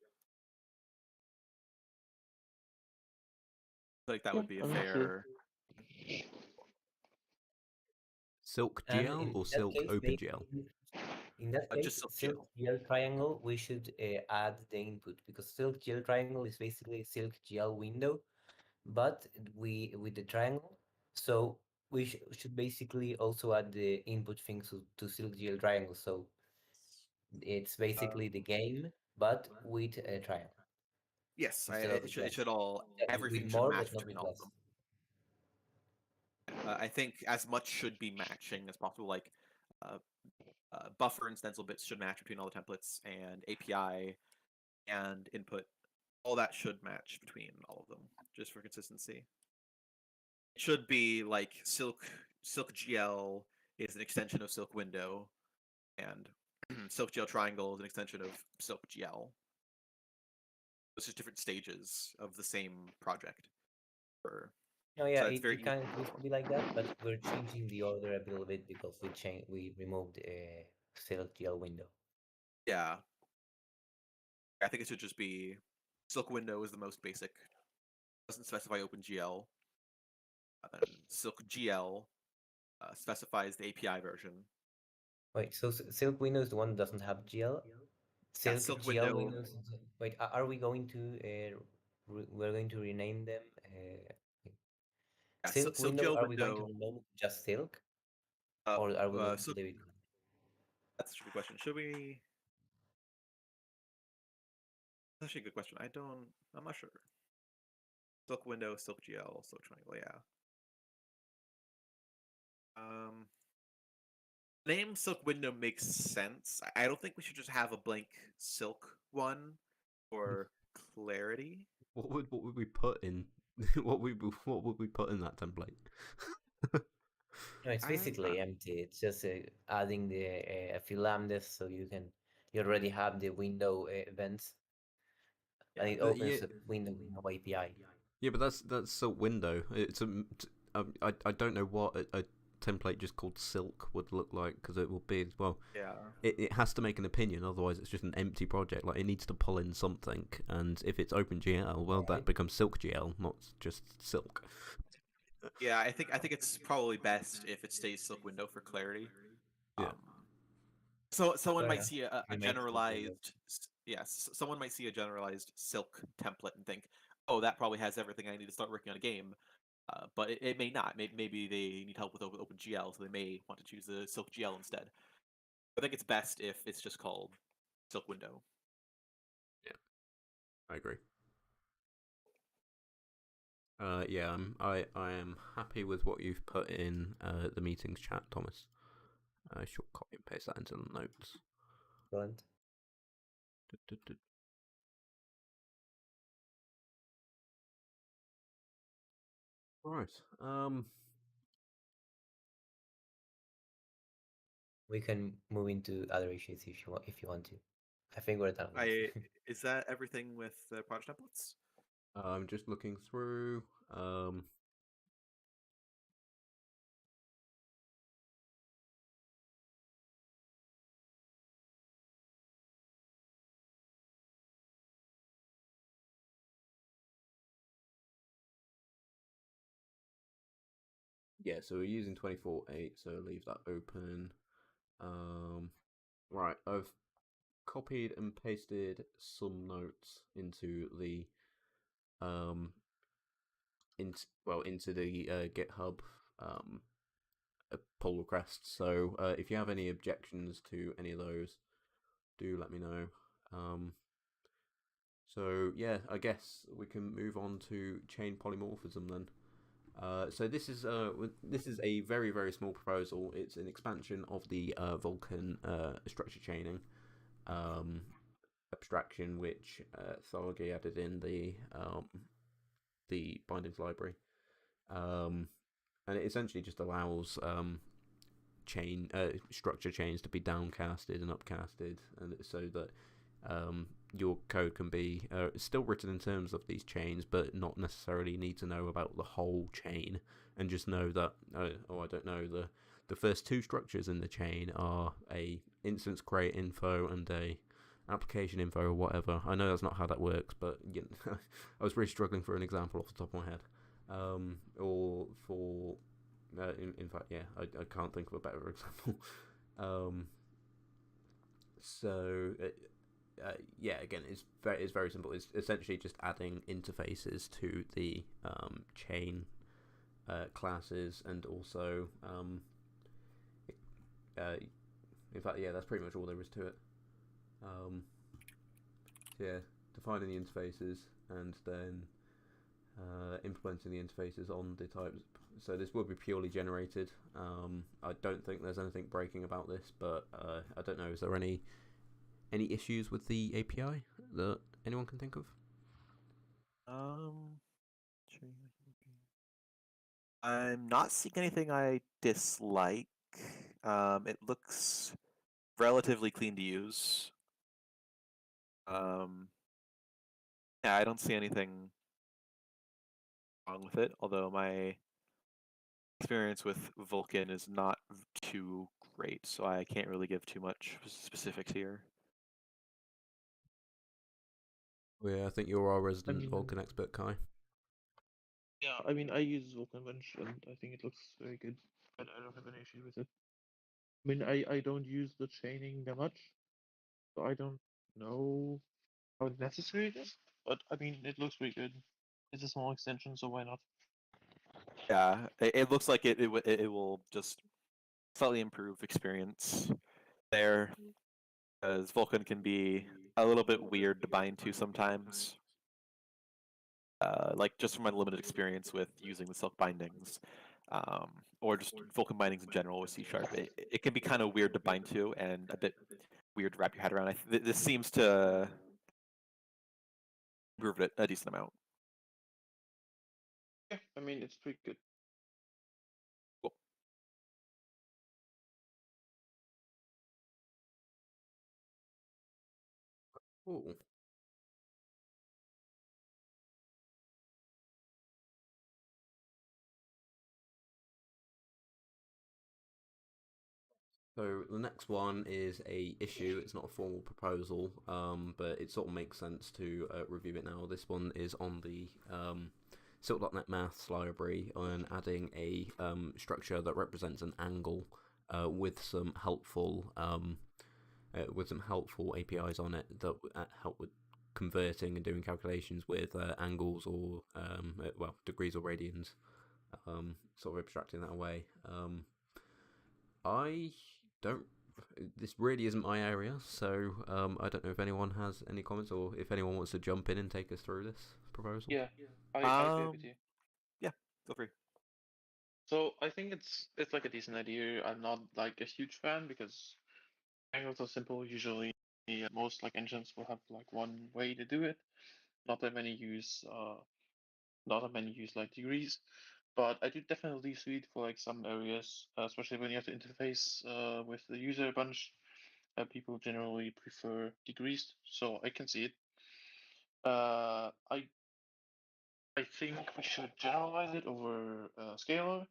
I feel like that Yeah, would be a I mean, sure. fair. Silk And GL in or that Silk case, OpenGL? in that Just case, SilkGL. Silk GL triangle, we should add the input because Silk GL triangle is basically a Silk GL window, but we with the triangle. So we should basically also add the input things to Silk GL triangle. So it's basically the game, but with a triangle Yes, instead of it with should. It less. should all. Yeah, with Everything should more, match but not between with all of less. them. I think as much should be matching as possible. Like buffer and stencil bits should match between all the templates, and API and input. All that should match between all of them, just for consistency. It should be like Silk GL is an extension of Silk Window, and Silk GL Triangle is an extension of Silk GL. It's just different stages of the same project. No, yeah, So it's very it easy. kind of used to be like that, but we're changing the order a little bit because we removed a Silk GL window. Yeah, I think it should just be Silk Window is the most basic. Doesn't specify OpenGL. Then Silk GL specifies the API version. Wait, so Silk window is the one that doesn't have GL? Yeah, Silk Silk GL Window. windows. Wait, are we going to we're going to rename them? Yeah, Silk Silk window. GL Are we going to window. rename it just Silk, or are we going to Silk. leave it? That's a good question. Should we? That's actually a good question. I'm not sure. Silk Window, Silk GL, Silk Triangle. Yeah. Name Silk Window makes sense. I don't think we should just have a blank Silk one for clarity. What would we put in? what would we put in that template? No, it's basically empty. It's just adding the a few lambdas so you already have the window events, and it Yeah, opens a window with no API. yeah, but that's Silk Window. I don't know what a template just called Silk would look like because it will be well. Yeah. It has to make an opinion, otherwise it's just an empty project. Like it needs to pull in something, and if it's OpenGL, well, that becomes SilkGL, not just Silk. Yeah, I think it's probably best if it stays Silk Window for clarity. Yeah. So someone Fair might enough. see a Remain Silk window. yes, someone might see a generalized Silk template and think, oh, that probably has everything I need to start working on a game. But it may not. Maybe they need help with OpenGL, so they may want to choose the Silk GL instead. I think it's best if it's just called Silk Window. Yeah, I agree. Yeah, I am happy with what you've put in the meetings chat, Thomas. I shall copy and paste that into the notes. Excellent. Right. We can move into other issues if you want to. I think we're done with this. Is that everything with the project templates? I'm just looking through. yeah, so we're using 24.8, so leave that open. Right, I've copied and pasted some notes into the into the GitHub pull request. So if you have any objections to any of those, do let me know. So yeah, I guess we can move on to chain polymorphism then. So this is a very small proposal. It's an expansion of the Vulkan structure chaining abstraction, which Thargi added in the bindings library, and it essentially just allows chain structure chains to be downcasted and upcasted, and so that your code can be still written in terms of these chains, but not necessarily need to know about the whole chain, and just know that I don't know, the first two structures in the chain are a instance create info and a application info or whatever. I know that's not how that works, but you know, I was really struggling for an example off the top of my head. Or for in fact, yeah, I can't think of a better example. So yeah, again, it's very simple. It's essentially just adding interfaces to the chain classes, and also in fact, yeah, that's pretty much all there is to it. So yeah, defining the interfaces and then implementing the interfaces on the types. So this will be purely generated. I don't think there's anything breaking about this, but I don't know. Is there any issues with the API that anyone can think of? I'm not seeing anything I dislike. It looks relatively clean to use. Yeah, I don't see anything wrong with it, although my experience with Vulkan is not too great, so I can't really give too much specifics here. Yeah, I think you're our resident Vulkan expert, Kai. Yeah, I mean, I use Vulkan Bench and I think it looks very good. I don't have any issue with it. I mean, I don't use the chaining that much, so I don't know how necessary it is. But I mean, it looks pretty good. It's a small extension, so why not? Yeah, it looks like it will just slightly improve experience there, as Vulkan can be a little bit weird to bind to sometimes. Like just from my limited experience with using the silk bindings, or just Vulkan bindings in general with C#, it can be kind of weird to bind to and a bit weird to wrap your head around. This seems to improve it a decent amount. Yeah, I mean, it's pretty good. Cool. Cool. So the next one is a issue. It's not a formal proposal, but it sort of makes sense to review it now. This one is on the Silk.net Maths library and adding a structure that represents an angle with some helpful APIs on it that help with converting and doing calculations with angles or degrees or radians, sort of abstracting that away. I don't. This really isn't my area, so I don't know if anyone has any comments or if anyone wants to jump in and take us through this proposal. Yeah, I agree with you. Yeah, feel free. So I think it's like a decent idea. I'm not like a huge fan because angles are simple. Usually, most like engines will have like one way to do it. Not that many use like degrees, but I do definitely see it for like some areas, especially when you have to interface with the user a bunch. People generally prefer degrees, so I can see it. I think we should generalize it over scalar.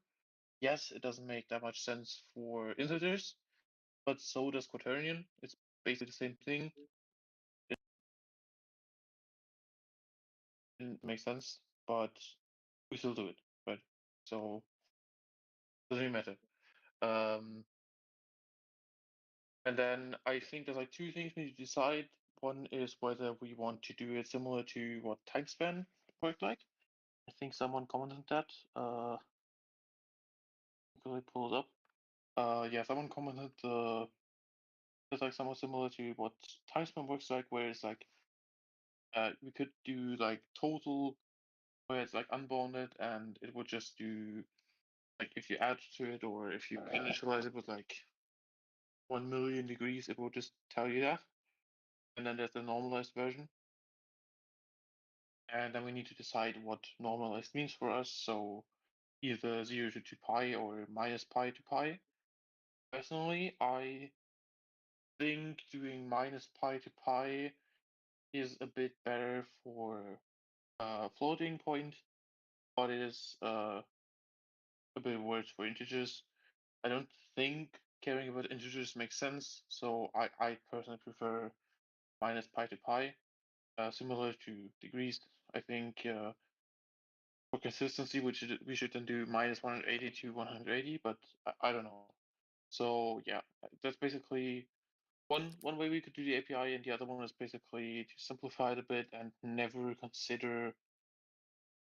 Yes, it doesn't make that much sense for integers, but so does quaternion. It's basically the same thing. It didn't make sense, but we still do it, right? So Doesn't really matter. And then I think there's like two things we need to decide. One is whether we want to do it similar to what time span worked like. I think someone commented that. Can I pull it up? Yeah, someone commented it's like somewhat similar to what time span works like, where it's like we could do like total where it's like unbounded and it would just do like if you add to it or if you initialize it with like 1 million degrees, it will just tell you that. And then there's the normalized version. And then we need to decide what normalized means for us. So either 0 to 2 pi or minus pi to pi. Personally, I think doing minus pi to pi is a bit better for floating point, but it is a bit worse for integers. I don't think caring about integers makes sense, so I personally prefer minus pi to pi, similar to degrees. I think for consistency, we should then do minus 180 to 180, but I don't know. So yeah, that's basically one way we could do the API, and the other one is basically to simplify it a bit and never consider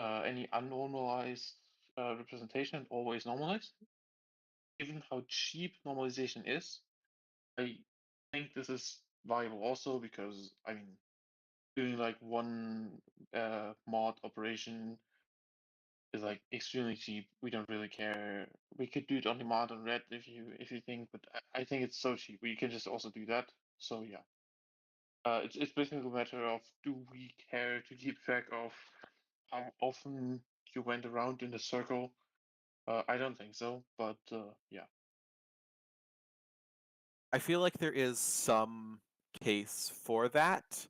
any unnormalized representation and always normalize. Given how cheap normalization is, I think this is viable also because I mean doing like one mod operation is like extremely cheap. We don't really care. We could do it on demand on Red if you think, but I think it's so cheap. We can just also do that. So yeah. It's basically a matter of do we care to keep track of how often you went around in the circle? I don't think so, but yeah. I feel like there is some case for that,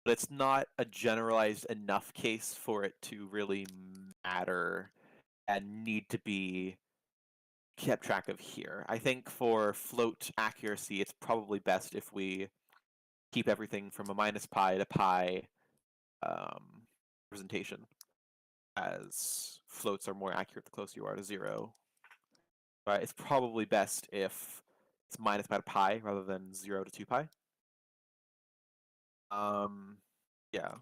but it's not a generalized enough case for it to really matter and need to be kept track of here. I think for float accuracy, it's probably best if we keep everything from a minus pi to pi representation, as floats are more accurate the closer you are to 0. But it's probably best if it's minus pi to pi rather than 0 to 2 pi. Yeah.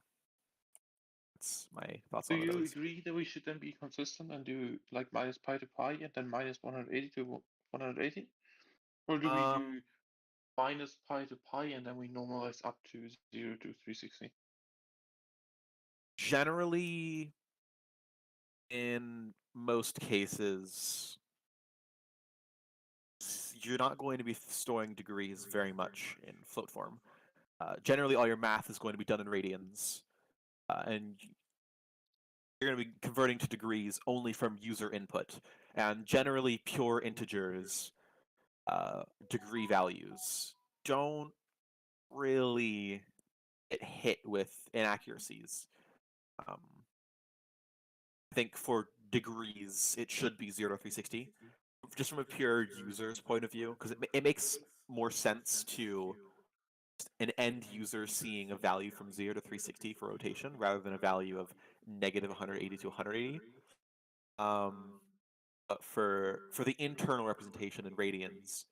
That's my thoughts Do on it, at you least. agree that we should then be consistent and do like minus pi to pi and then minus 180 to 180? Or do we do minus pi to pi and then we normalize up to 0 to 360? Generally, in most cases, you're not going to be storing degrees very much in float form. Generally, all your math is going to be done in radians, and you're going to be converting to degrees only from user input. And generally, pure integers, degree values, don't really get hit with inaccuracies. I think for degrees, it should be 0 to 360, just from a pure user's point of view, because it makes more sense to an end user seeing a value from 0 to 360 for rotation rather than a value of negative 180 to 180. But for the internal representation in radians,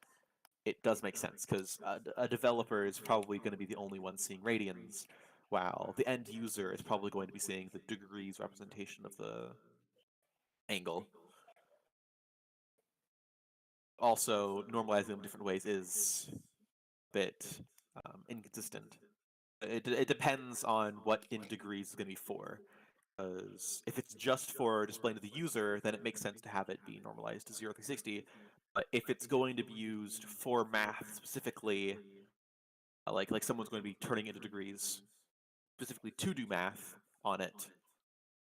it does make sense because a developer is probably going to be the only one seeing radians, while the end user is probably going to be seeing the degrees representation of the angle. Also, normalizing them different ways is a bit inconsistent. It depends on what in degrees is going to be for. Because if it's just for displaying to the user, then it makes sense to have it be normalized to 0 to 360. But if it's going to be used for math specifically, like someone's going to be turning into degrees specifically to do math on it,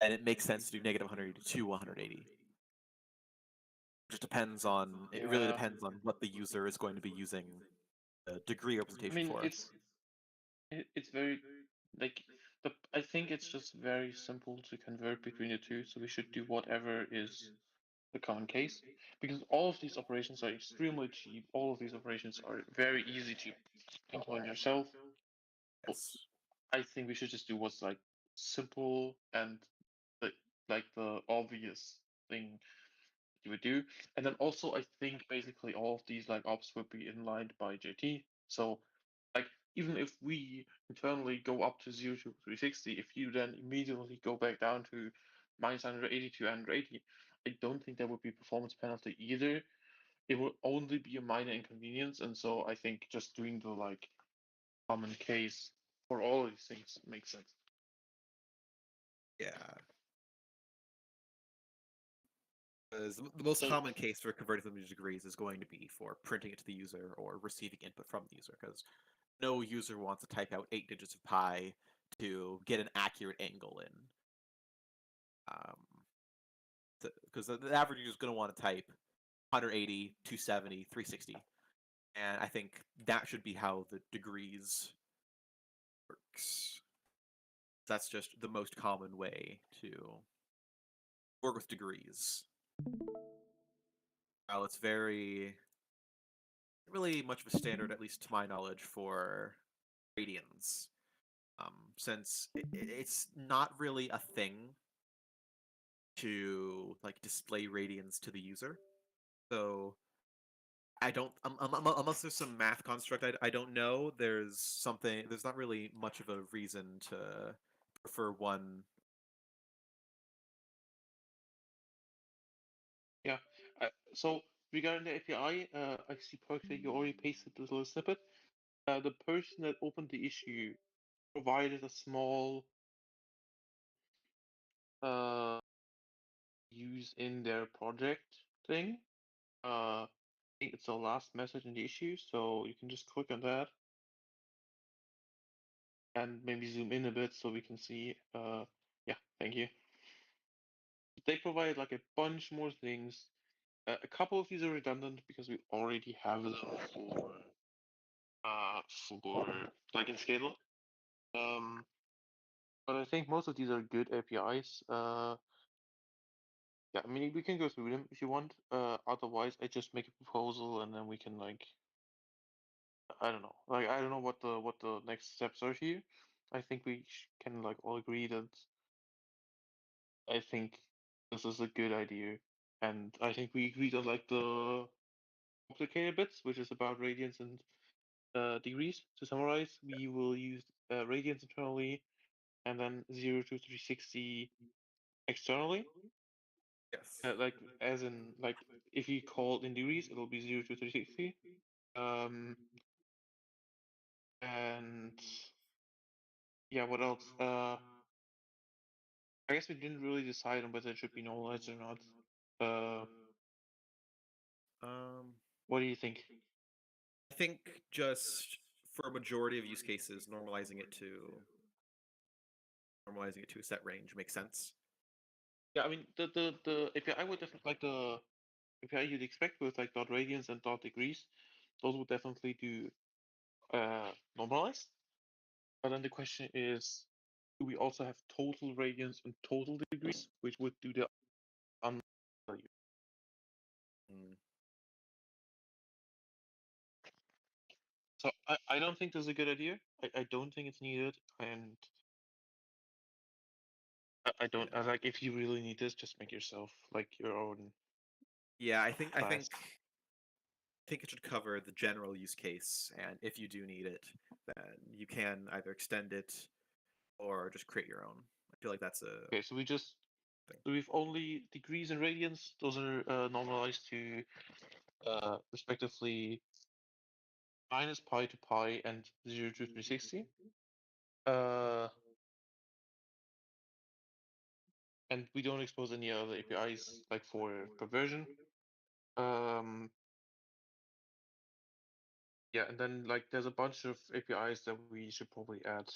and it makes sense to do negative 180 to 180. It just depends on, it really Yeah. depends on what the user is going to be using the degree I representation mean, for. it's very like I think it's just very simple to convert between the two, so we should do whatever is the common case because all of these operations are extremely cheap. All of these operations are very easy to implement yourself. Yes. I think we should just do what's like simple and the, like the obvious thing. you would do. And then also I think basically all of these like ops would be inlined by JT. So like even if we internally go up to 0 to 360, if you then immediately go back down to minus 180 to 180, I don't think there would be performance penalty either. It will only be a minor inconvenience, and so I think just doing the like common case for all of these things makes sense. Yeah. Because the most So- common case for converting them to degrees is going to be for printing it to the user or receiving input from the user, because no user wants to type out 8 digits of pi to get an accurate angle in. Because the average user is going to want to type 180, 270, 360. And I think that should be how the degrees works. That's just the most common way to work with degrees. Well, it's very really much of a standard, at least to my knowledge, for radians, since it's not really a thing to like display radians to the user. So I don't, unless there's some math construct I don't know. There's not really much of a reason to prefer one. Yeah. So regarding the API, I see perfectly you already pasted this little snippet. The person that opened the issue provided a small use in their project thing. I think it's the last message in the issue, so you can just click on that and maybe zoom in a bit so we can see. Yeah, thank you. They provide like a bunch more things. A couple of these are redundant because we already have them for like in Scale. But I think most of these are good APIs. Yeah, I mean we can go through them if you want. Otherwise, I just make a proposal and then we can like I don't know. Like I don't know what the next steps are here. I think we can like all agree that I think this is a good idea, and I think we agreed on like the complicated bits, which is about radians and degrees. To summarize, we will use radians internally, and then 0 to 360 externally. Yes. Like as in like if you call in degrees, it'll be 0 to 360. And yeah, what else? I guess we didn't really decide on whether it should be normalized or not. What do you think? I think just for a majority of use cases, normalizing it to a set range makes sense. Yeah, I mean the API would definitely like the API you'd expect with like dot radians and dot degrees. Those would definitely do normalized. But then the question is, do we also have total radians and total degrees, which would do the value? So I don't think this is a good idea. I don't think it's needed, and I don't I like if you really need this, just make yourself like your own. Yeah, I think class. it should cover the general use case, and if you do need it, then you can either extend it or just create your own. I feel like that's a Okay, so we've only degrees and radians. Those are normalized to respectively minus pi to pi and 0 to 360. And we don't expose any other APIs like for conversion. Yeah, and then like there's a bunch of APIs that we should probably add.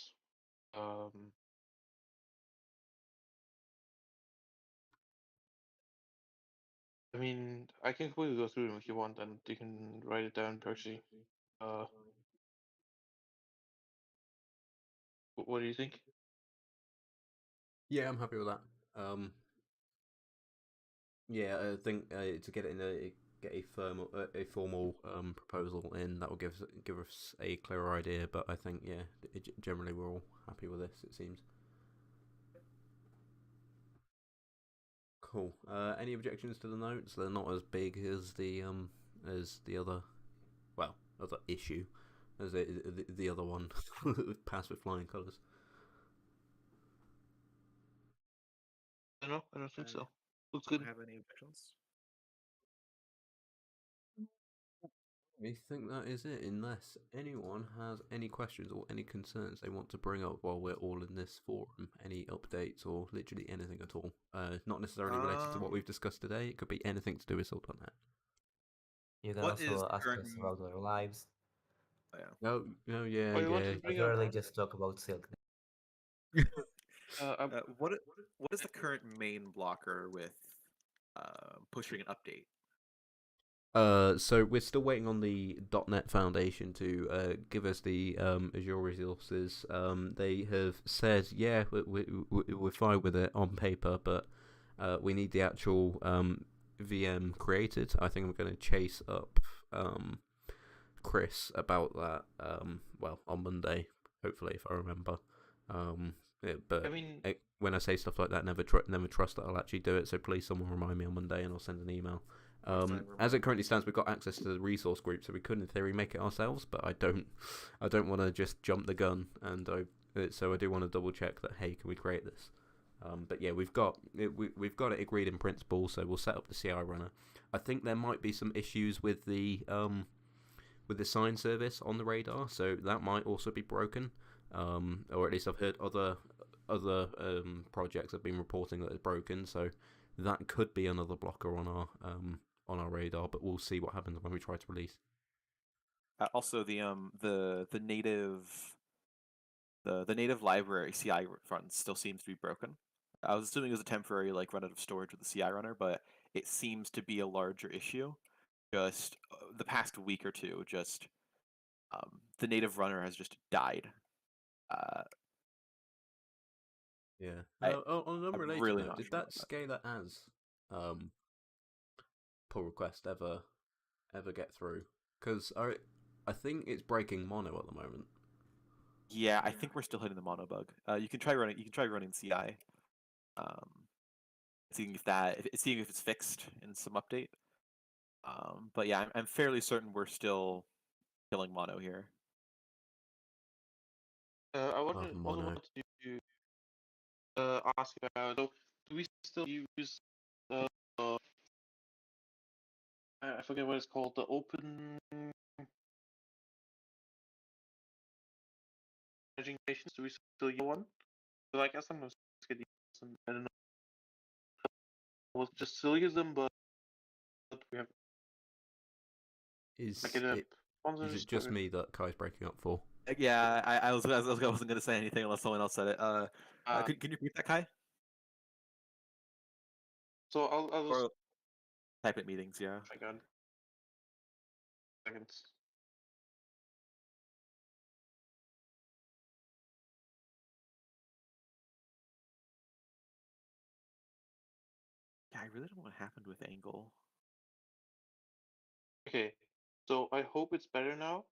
I mean, I can quickly go through them if you want, and you can write it down, Percy. What do you think? Yeah, I'm happy with that. Yeah, I think to get it in get a formal proposal in that will give us a clearer idea. But I think generally we're all happy with this. It seems. Cool. Cool. Any objections to the notes? They're not as big as the other, well, other issue, as the other one passed with flying colours. No, I don't think so. Looks Don't good. have any objections. I think that is it, unless anyone has any questions or any concerns they want to bring up while we're all in this forum. Any updates or literally anything at all. Not necessarily related to what we've discussed today. It could be anything to do with Sultan. You can What is also ask current? us about our lives. Oh, yeah. No, yeah, Oh, you want yeah. to But bring up? rarely just talk about Silk. What is the current main blocker with pushing an update? So we're still waiting on the .NET Foundation to give us the Azure resources. They have said, yeah, we're fine with it on paper, but we need the actual VM created. I think I'm going to chase up Chris about that. Well, on Monday, hopefully, if I remember. Yeah, but I mean, when I say stuff like that, never trust that I'll actually do it. So please, someone remind me on Monday, and I'll send an email. As it currently stands, we've got access to the resource group, so we could, in theory, make it ourselves. But I don't want to just jump the gun, and so I do want to double check that. Hey, can we create this? But yeah, we've got it agreed in principle, so we'll set up the CI runner. I think there might be some issues with the sign service on the radar, so that might also be broken. Or at least I've heard other projects have been reporting that it's broken, so that could be another blocker on our radar. But we'll see what happens when we try to release. Also, the native library CI run still seems to be broken. I was assuming it was a temporary run out of storage with the CI runner, but it seems to be a larger issue. Just the past week or two, the native runner has just died. Yeah. I- On an I'm unrelated really note, not did sure that about that. scalar as pull request ever get through? Because I think it's breaking mono at the moment. Yeah, I think we're still hitting the mono bug. You can try running CI. Seeing if it's fixed in some update. But yeah, I'm fairly certain we're still killing mono here. I Oh, also mono. wanted to ask about. So, do we still use I forget what it's called, the open managing stations? Do we still use one? But I guess sometimes get some. I don't know. We'll just still use them, but we have Is like a it just me that Kai's breaking up for? Yeah, I wasn't going to say anything unless someone else said it. Can you repeat that, Kai? So I'll just Or type at meetings, yeah. check on seconds. Yeah, I really don't know what happened with Angle. Okay, so I hope it's better now.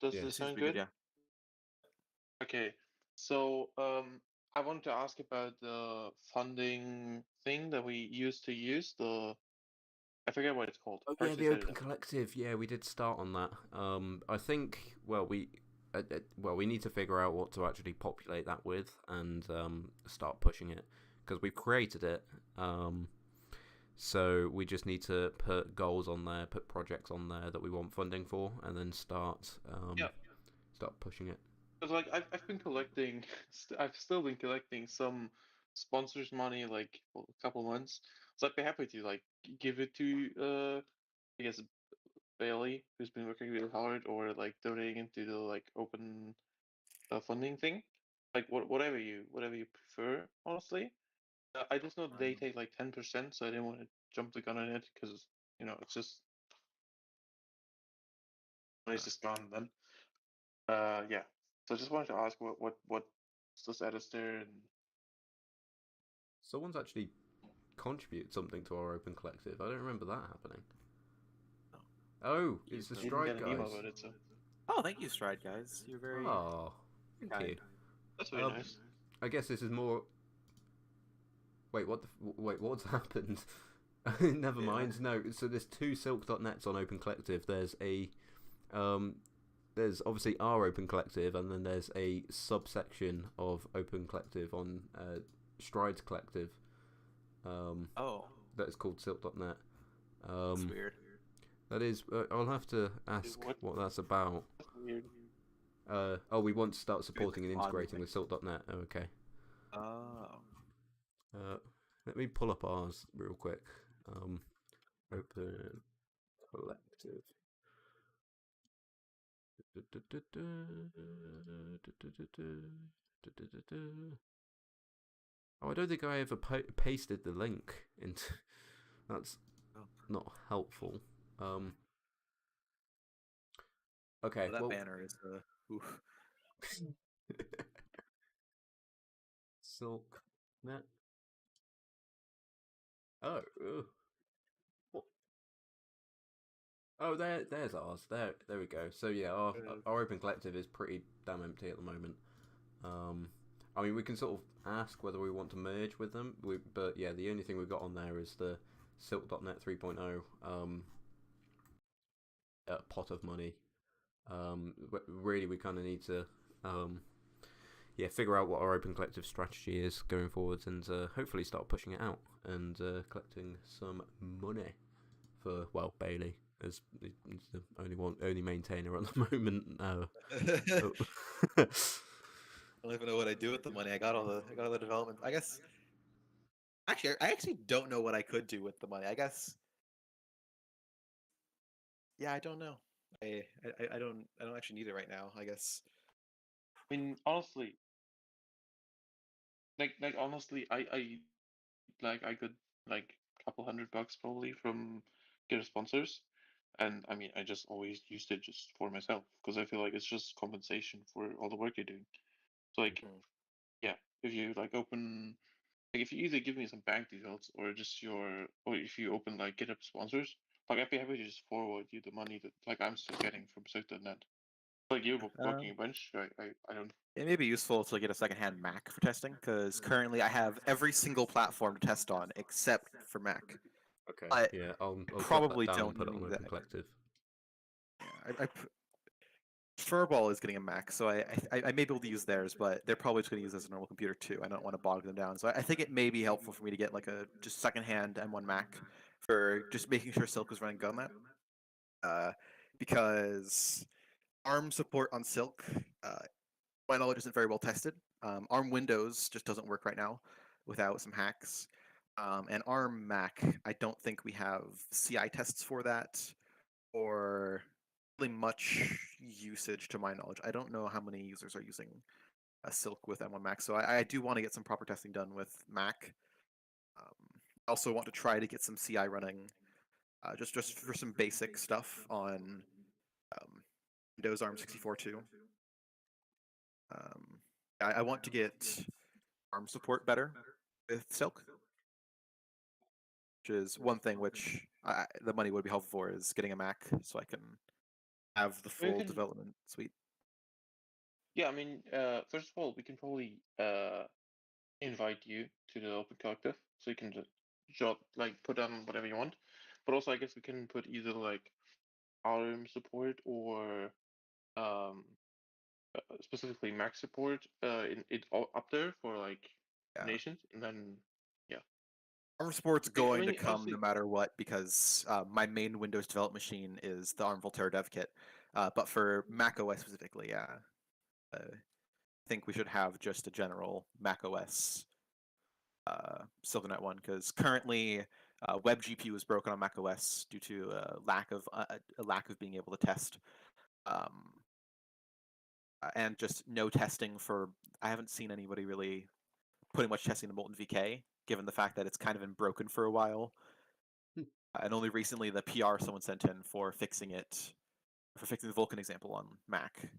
Does Yeah, this Seems sound pretty good? Yeah. Okay, so I want to ask about the funding thing that we used to use. I forget what it's called. Oh yeah, the Open Collective. Yeah, we did start on that. I think we need to figure out what to actually populate that with and start pushing it because we've created it. So we just need to put goals on there, put projects on there that we want funding for, and then start pushing it. Because I've been collecting, I've still been collecting some sponsors' money for a couple months. So I'd be happy to give it to I guess Bailey, who's been working really hard, or donating into the open funding thing. Whatever you prefer, honestly. I just know they take 10%, so I didn't want to jump the gun on it because it's just money's just gone then. Yeah. So I just wanted to ask what's the status there and Someone's actually contributed something to our Open Collective. I don't remember that happening. Oh, it's the didn't Stride get an email guys. about it, so Oh, thank you, Stride guys. You're very Oh, thank kind. you. that's very nice. I guess this is more. Wait, wait, what's happened? Never Yeah. mind. No, so there's two Silk.nets on Open Collective. There's obviously our Open Collective, and then there's a subsection of Open Collective on Strides Collective. Oh, That is called Silk.net. that's weird. That is. I'll have to ask what that's about. That's weird. Oh, we want to start supporting and odd integrating thing. with Silk.net. Oh, okay. Oh. Let me pull up ours real quick. Open Collective. Oh, I don't think I ever pasted the link into. That's not helpful. Okay, That well, banner is oof. Silk.net. Oh, what? Oh, there's ours. There we go. So yeah, our Open Collective is pretty damn empty at the moment. I mean, we can sort of ask whether we want to merge with them, but yeah, the only thing we've got on there is the Silk.net 3.0 pot of money. Really, we kind of need to figure out what our Open Collective strategy is going forwards, and hopefully start pushing it out and collecting some money for Bailey as the only maintainer at the moment. I don't even know what I do with the money. I got all the development. I guess. Actually, I actually don't know what I could do with the money. I guess. Yeah, I don't know. I don't actually need it right now. I guess. I mean, honestly, honestly, I got like a couple $100 probably from Getter sponsors, and I mean, I just always used it just for myself because I feel like it's just compensation for all the work you're doing. So like, Mhm. yeah, if you like open, like if you either give me some bank details or or if you open like GitHub sponsors, like I'd be happy to just forward you the money that like I'm still getting from Silk.net. Like you're working a bunch, I don't. It may be useful to get a secondhand Mac for testing, because currently I have every single platform to test on except for Mac. Okay. But Yeah, I'll jot that probably down and don't put it on need Open that. Collective. Yeah, Furball is getting a Mac, so I may be able to use theirs, but they're probably just going to use it as a normal computer too. I don't want to bog them down, so I think it may be helpful for me to get like a just secondhand M1 Mac for just making sure Silk is running good on that. Because ARM support on Silk, my knowledge, isn't very well tested. ARM Windows just doesn't work right now without some hacks. And ARM Mac, I don't think we have CI tests for that, or really much usage to my knowledge. I don't know how many users are using Silk with M1 Mac, so I do want to get some proper testing done with Mac. I also want to try to get some CI running, just for some basic stuff on Windows ARM 64 too. I want to get ARM support better with Silk, which is one thing which the money would be helpful for, is getting a Mac so I can have the We full can- development suite. Yeah, I mean, first of all, we can probably invite you to the Open Collective, so you can just put on whatever you want. But also, I guess we can put either like ARM support or um specifically Mac support in it all up there for like Yeah. nations, and then yeah. ARM support's I going to mean, come no honestly, matter what, because my main Windows development machine is the ARM Voltaire dev kit. But for Mac OS specifically, yeah, I think we should have just a general Mac OS Silvernet one, because currently Web GPU is broken on Mac OS due to a lack of being able to test, and just no testing for. I haven't seen anybody really putting much testing to Molten VK, given the fact that it's kind of been broken for a while. And only recently the PR someone sent in for fixing the Vulkan example on Mac.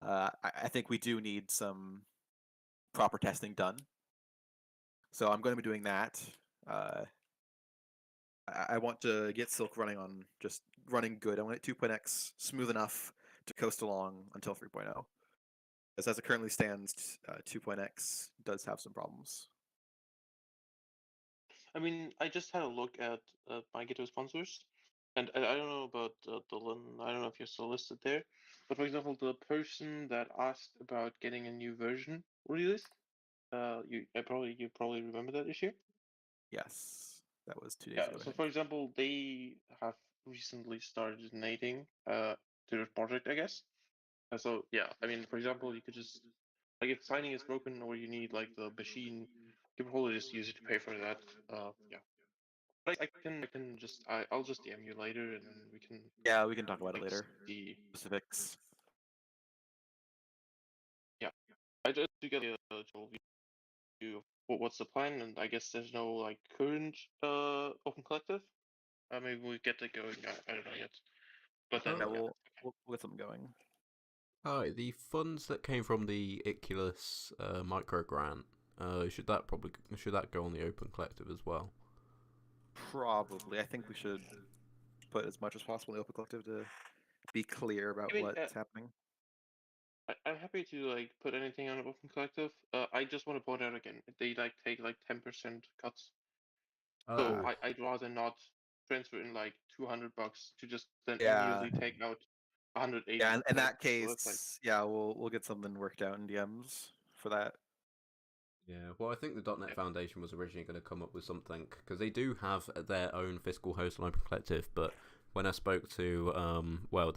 I think we do need some proper testing done. So I'm going to be doing that. I want to get Silk running good. I want it 2.x smooth enough to coast along until 3.0. As it currently stands, 2.x does have some problems. I mean, I just had a look at my Gitto sponsors, and I don't know about Dylan. I don't know if you're still listed there, but for example, the person that asked about getting a new version released, you probably remember that issue. Yes, that was 2 days Yeah. ago. I So think. for example, they have recently started donating to the project, I guess. So yeah, I mean, for example, you could just like if signing is broken or you need like the machine, you can probably just use it to pay for that. Yeah. I'll just DM you later and then we can Yeah, we can talk about it like later. see. Specifics. Yeah, I just to get a general view of what's the plan, and I guess there's no like current open collective. Maybe we get it going. I don't know yet, but then Yeah, yeah. we'll get something going. Alright, the funds that came from the Iculus micro grant, should that go on the Open Collective as well? Probably. I think we should put as much as possible in the open collective to be clear about I mean, what's happening. I'm happy to like put anything on open collective. I just want to point out again, they like take like 10% cuts. So Oh, I'd rather not transfer in like $200 to just then Yeah. immediately take out 180. Yeah, in that So that's like case, yeah, we'll get something worked out in DMs for that. yeah. Well, I think the .NET Foundation was originally going to come up with something because they do have their own fiscal host on Open Collective. But when I spoke to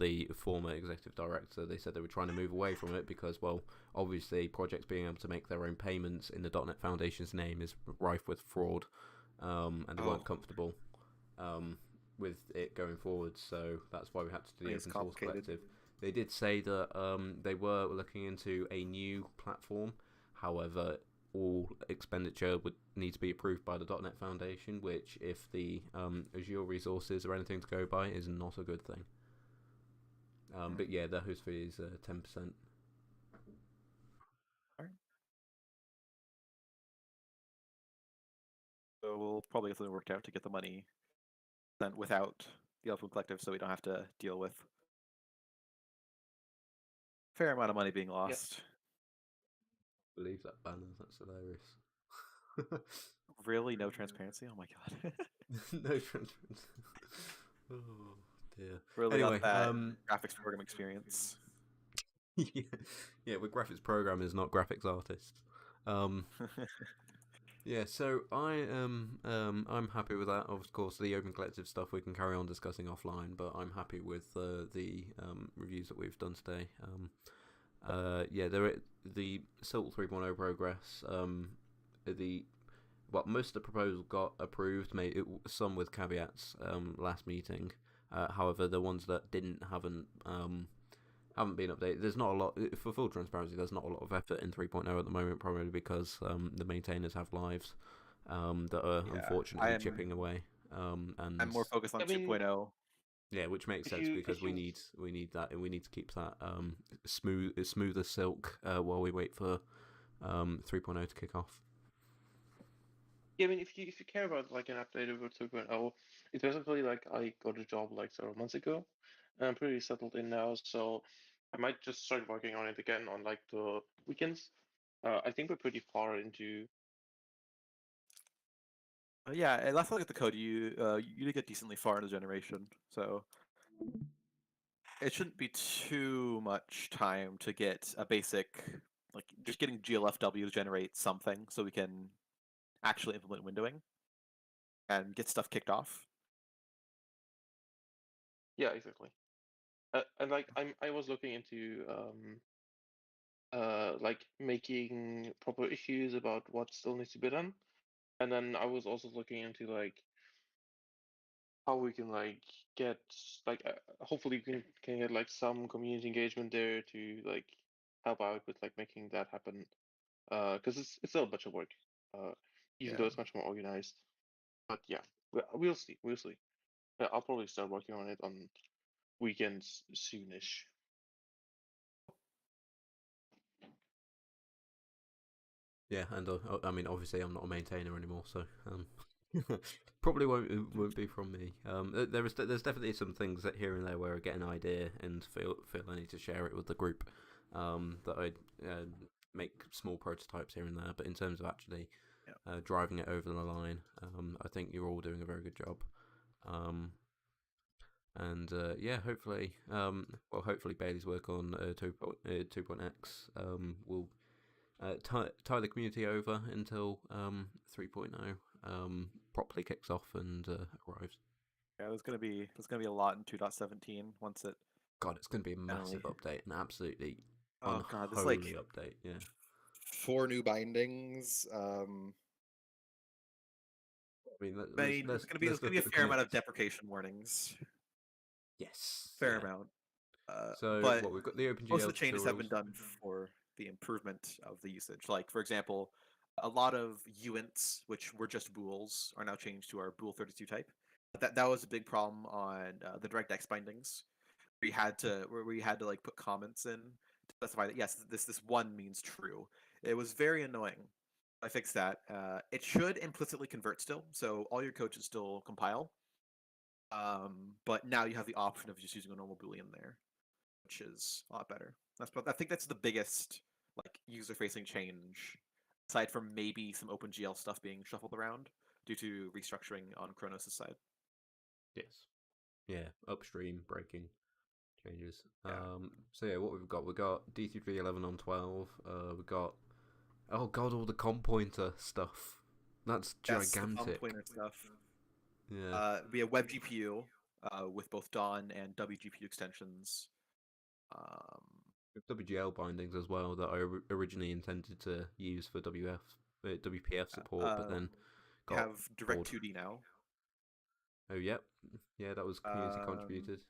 the former executive director, they said they were trying to move away from it because, well, obviously projects being able to make their own payments in the .NET Foundation's name is rife with fraud, and they weren't comfortable with it going forward. So that's why we had to do the It's Open Source complicated. Collective. They did say that they were looking into a new platform. However, all expenditure would need to be approved by the .NET Foundation, which, if the Azure resources are anything to go by, is not a good thing. But yeah, the host fee is 10%. So we'll probably get something worked out to get the money sent without the open collective, so we don't have to deal with a fair amount of money being lost. Believe that banner, that's hilarious. Really, no transparency? Oh my god. No transparency. Oh dear. Really Anyway, got that graphics program experience. yeah, we're graphics programmers, not graphics artists. Yeah, so I'm happy with that. Of course, the Open Collective stuff we can carry on discussing offline, but I'm happy with the reviews that we've done today. Yeah, the Silk 3.0 progress. Most of the proposals got approved. Some with caveats. Last meeting. However, the ones that haven't been updated. There's not a lot, for full transparency, there's not a lot of effort in 3.0 at the moment, probably because the maintainers have lives that are unfortunately chipping away. And I'm more focused on 2.0. Yeah, which makes sense because we need that, and we need to keep that smoother silk while we wait for 3.0 to kick off. Yeah, I mean, if you care about like an update over 2.0, it's basically like I got a job like several months ago, and I'm pretty settled in now, so I might just start working on it again on like the weekends. I think we're pretty far into. Yeah, last I look at the code, you did get decently far in the generation, so it shouldn't be too much time to get a basic, like just getting GLFW to generate something so we can actually implement windowing and get stuff kicked off. Yeah, exactly. And like I was looking into like making proper issues about what still needs to be done, and then I was also looking into like how we can like get like hopefully we can get like some community engagement there to like help out with like making that happen. Because it's still a bunch of work. Even though it's much more organized. But yeah, we'll see. We'll see. I'll probably start working on it on weekends soonish. Yeah, and I mean, obviously, I'm not a maintainer anymore, so probably won't be from me. There's definitely some things that here and there where I get an idea and feel I need to share it with the group. That I make small prototypes here and there, but in terms of actually driving it over the line. I think you're all doing a very good job. And yeah, hopefully, hopefully Bailey's work on 2.x will tie the community over until 3.0 properly kicks off and arrives. Yeah, there's gonna be a lot in 2.17 once it. God, it's going to be a massive update, an absolutely God, there's unholy like update. Yeah, 4 new bindings. I mean, there's gonna be a fair amount of deprecation warnings. Yes, Fair amount. So but we've got the OpenGL most of the changes have been tutorials. done for the improvement of the usage. Like, for example, a lot of uints, which were just bools, are now changed to our bool 32 type. That was a big problem on the DirectX bindings. We had to like put comments in to specify that yes, this one means true. It was very annoying. I fixed that. It should implicitly convert still, so all your code should still compile. But now you have the option of just using a normal boolean there, which is a lot better. I think that's the biggest like user-facing change, aside from maybe some OpenGL stuff being shuffled around due to restructuring on Kronos' side. Yes. Yeah, upstream breaking changes. Yeah. So yeah, what we've got D3 11 on 12. We've got all the com pointer stuff. That's gigantic. The com pointer stuff. Yeah. Be a web GPU with both DON and WGPU extensions. WGL bindings as well that I originally intended to use for WPF support, but then have Direct 2D now. Oh, yep. Yeah, that was community contributed.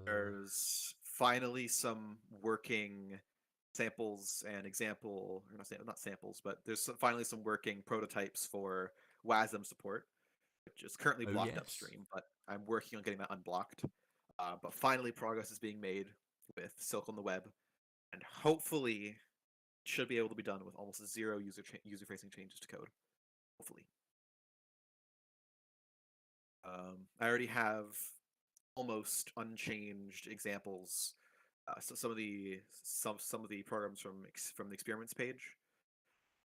There's finally some working samples and example, or not samples, but there's finally some working prototypes for WASM support, which is currently blocked upstream, but I'm working on getting that unblocked. But finally, progress is being made with Silk on the web, and hopefully, it should be able to be done with almost zero user-facing changes to code. Hopefully. I already have almost unchanged examples. So some of the programs from the experiments page.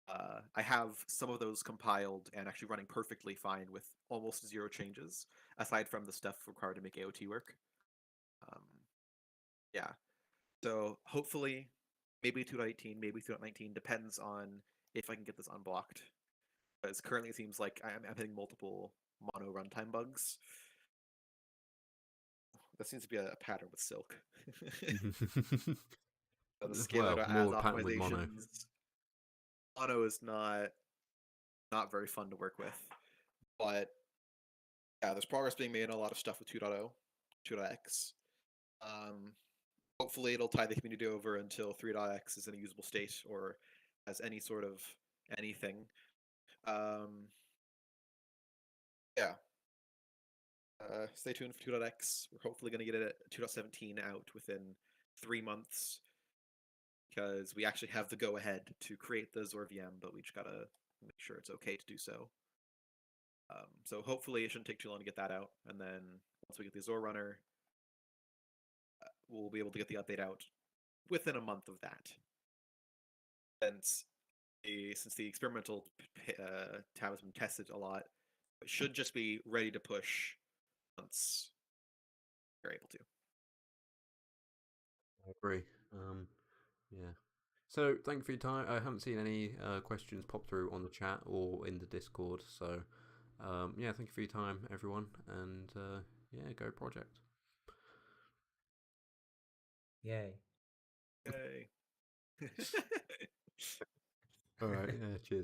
I have some of those compiled and actually running perfectly fine with almost zero changes, aside from the stuff required to make AOT work. Yeah. So hopefully, maybe 2.18, maybe 2.19, depends on if I can get this unblocked. Because currently it seems like I'm hitting multiple mono runtime bugs. That seems to be a pattern with Silk. The scalar as pattern with mono. Mono is not very fun to work with, but yeah, there's progress being made on a lot of stuff with 2.0, 2.x. Hopefully, it'll tie the community over until 3.x is in a usable state or has any sort of anything. Yeah. Stay tuned for 2.x. We're hopefully going to get it at 2.17 out within 3 months, because we actually have the go-ahead to create the Zor VM, but we just got to make sure it's okay to do so. So hopefully it shouldn't take too long to get that out, and then once we get the Zor runner, we'll be able to get the update out within a month of that. Since the experimental tab has been tested a lot, it should just be ready to push once you're able to. I agree. Yeah. So thank you for your time. I haven't seen any questions pop through on the chat or in the Discord. So yeah, thank you for your time, everyone, and yeah, go project. Yay. Yay. All right. Yeah. Cheers.